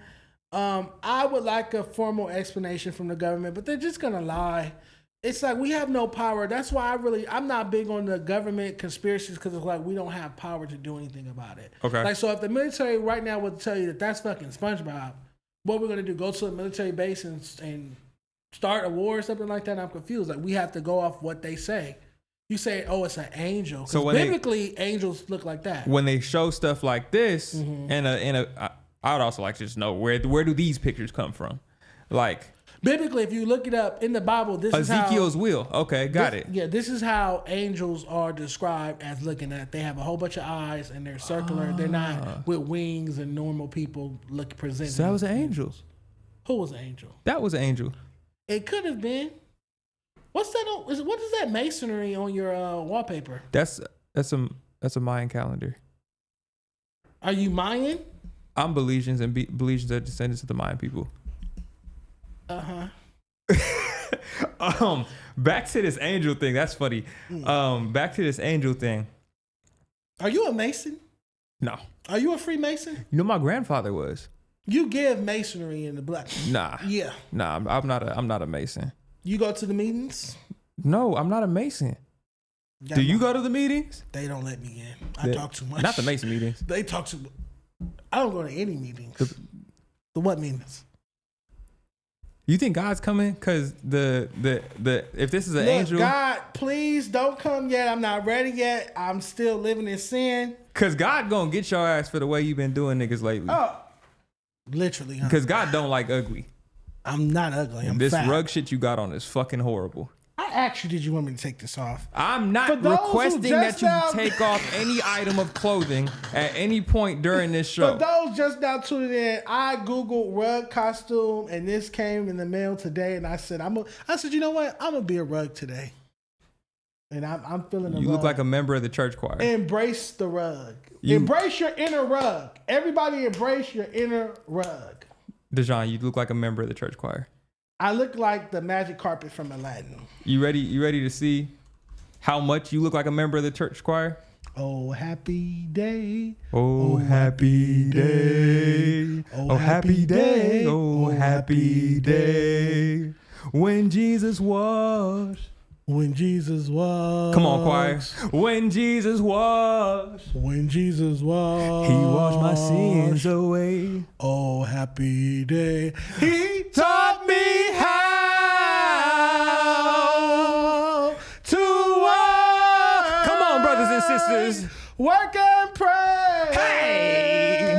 I would like a formal explanation from the government, but they're just gonna lie. It's like we have no power. That's why I'm not big on the government conspiracies because it's like we don't have power to do anything about it. Okay. Like, so if the military right now would tell you that that's fucking SpongeBob, what we're gonna do? Go to a military base and start a war or something like that? I'm confused. Like, we have to go off what they say. You say, oh, it's an angel. So biblically, angels look like that. When they show stuff like this, I would also like to just know where do these pictures come from? Like, biblically, if you look it up in the Bible, this is Ezekiel's wheel. Okay, got it. Yeah, this is how angels are described as looking at. They have a whole bunch of eyes and they're circular. They're not with wings and normal people presenting. So that was angels. Who was an angel? That was an angel. It could have been. What's that? What is that masonry on your wallpaper? That's a Mayan calendar. Are you Mayan? I'm Belizeans, and Belizeans are descendants of the Mayan people. Back to this angel thing. That's funny. Back to this angel thing. Are you a Mason? No. Are you a Freemason? You know, my grandfather was. You give masonry in the black. Nah. Yeah. Nah, I'm not a Mason. You go to the meetings? No, I'm not a Mason. Do you go to the meetings? They don't let me in. I talk too much. Not the Mason meetings. They talk too much. I don't go to any meetings. The what meetings? You think God's coming? Because the if this is an angel, God, please don't come yet. I'm not ready yet. I'm still living in sin. Because God gonna get your ass for the way you've been doing niggas lately. Oh, literally. Huh? Because God don't like ugly. I'm not ugly. I'm this fat. rug shit you got on is fucking horrible. I asked you, did you want me to take this off? I'm not requesting that you take off any item of clothing at any point during this show. For those just now tuning in, I Googled rug costume and this came in the mail today. And I said, you know what? I'm going to be a rug today. And I'm feeling the You rug. look like a member of the church choir. Embrace the rug. Embrace your inner rug. Everybody embrace your inner rug. Dejan, you look like a member of the church choir. I look like the magic carpet from Aladdin. You ready to see how much you look like a member of the church choir? Oh, happy day. Oh, happy day. Oh, happy day. Oh, happy day. When Jesus was. When Jesus was. Come on, choir. When Jesus was. When Jesus was. He washed my sins away. Oh, happy day. He taught me how to work. Come on, brothers and sisters. Work and pray. Hey.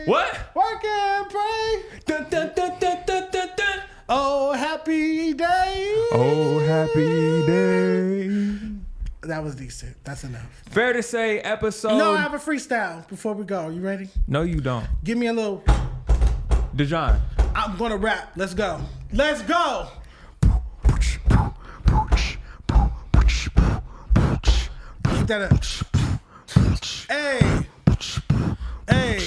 What? Work and pray. Dun, dun, dun, dun, dun, dun, dun. Oh, happy day. Oh, happy day. That was decent. That's enough. Fair to say, episode. No, I have a freestyle before we go. You ready? No, you don't. Give me a little. Dejan. I'm going to rap. Let's go. Let's go. Keep that up. Hey. Hey.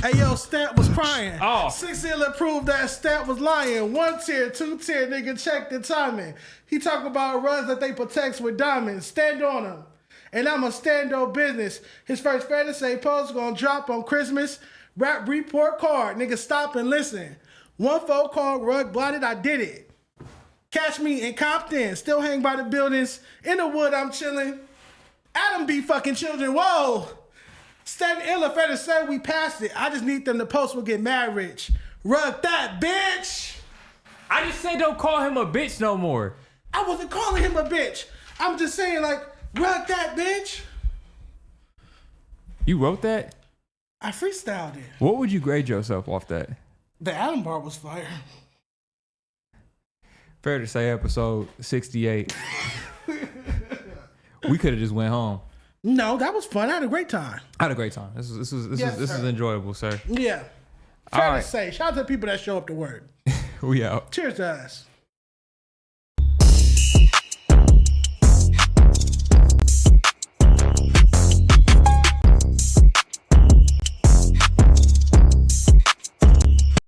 Hey, yo, Stat was crying. Oh. 6 Illa proved that Stat was lying. 1 tier, 2 tier, nigga, check the timing. He talk about runs that they protect with diamonds. Stand on them. And I'ma stand on business. His first Fair to Say post gonna drop on Christmas. Rap report card. Nigga, stop and listen. 1 phone call, rug blotted, I did it. Catch me in Compton. Still hang by the buildings. In the wood, I'm chilling. Adam be fucking children. Whoa. Stand Illa, Fair to Say we passed it. I just need them to post, we'll get mad rich. Rug that, bitch. I just said don't call him a bitch no more. I wasn't calling him a bitch. I'm just saying, like, rug that, bitch. You wrote that? I freestyled it. What would you grade yourself off that? The Adam bar was fire. Fair to Say episode 68. We could have just went home. No, that was fun. I had a great time. I had a great time. This is enjoyable, sir. Yeah. Fair to say. Shout out to the people that show up to work. We out. Cheers to us.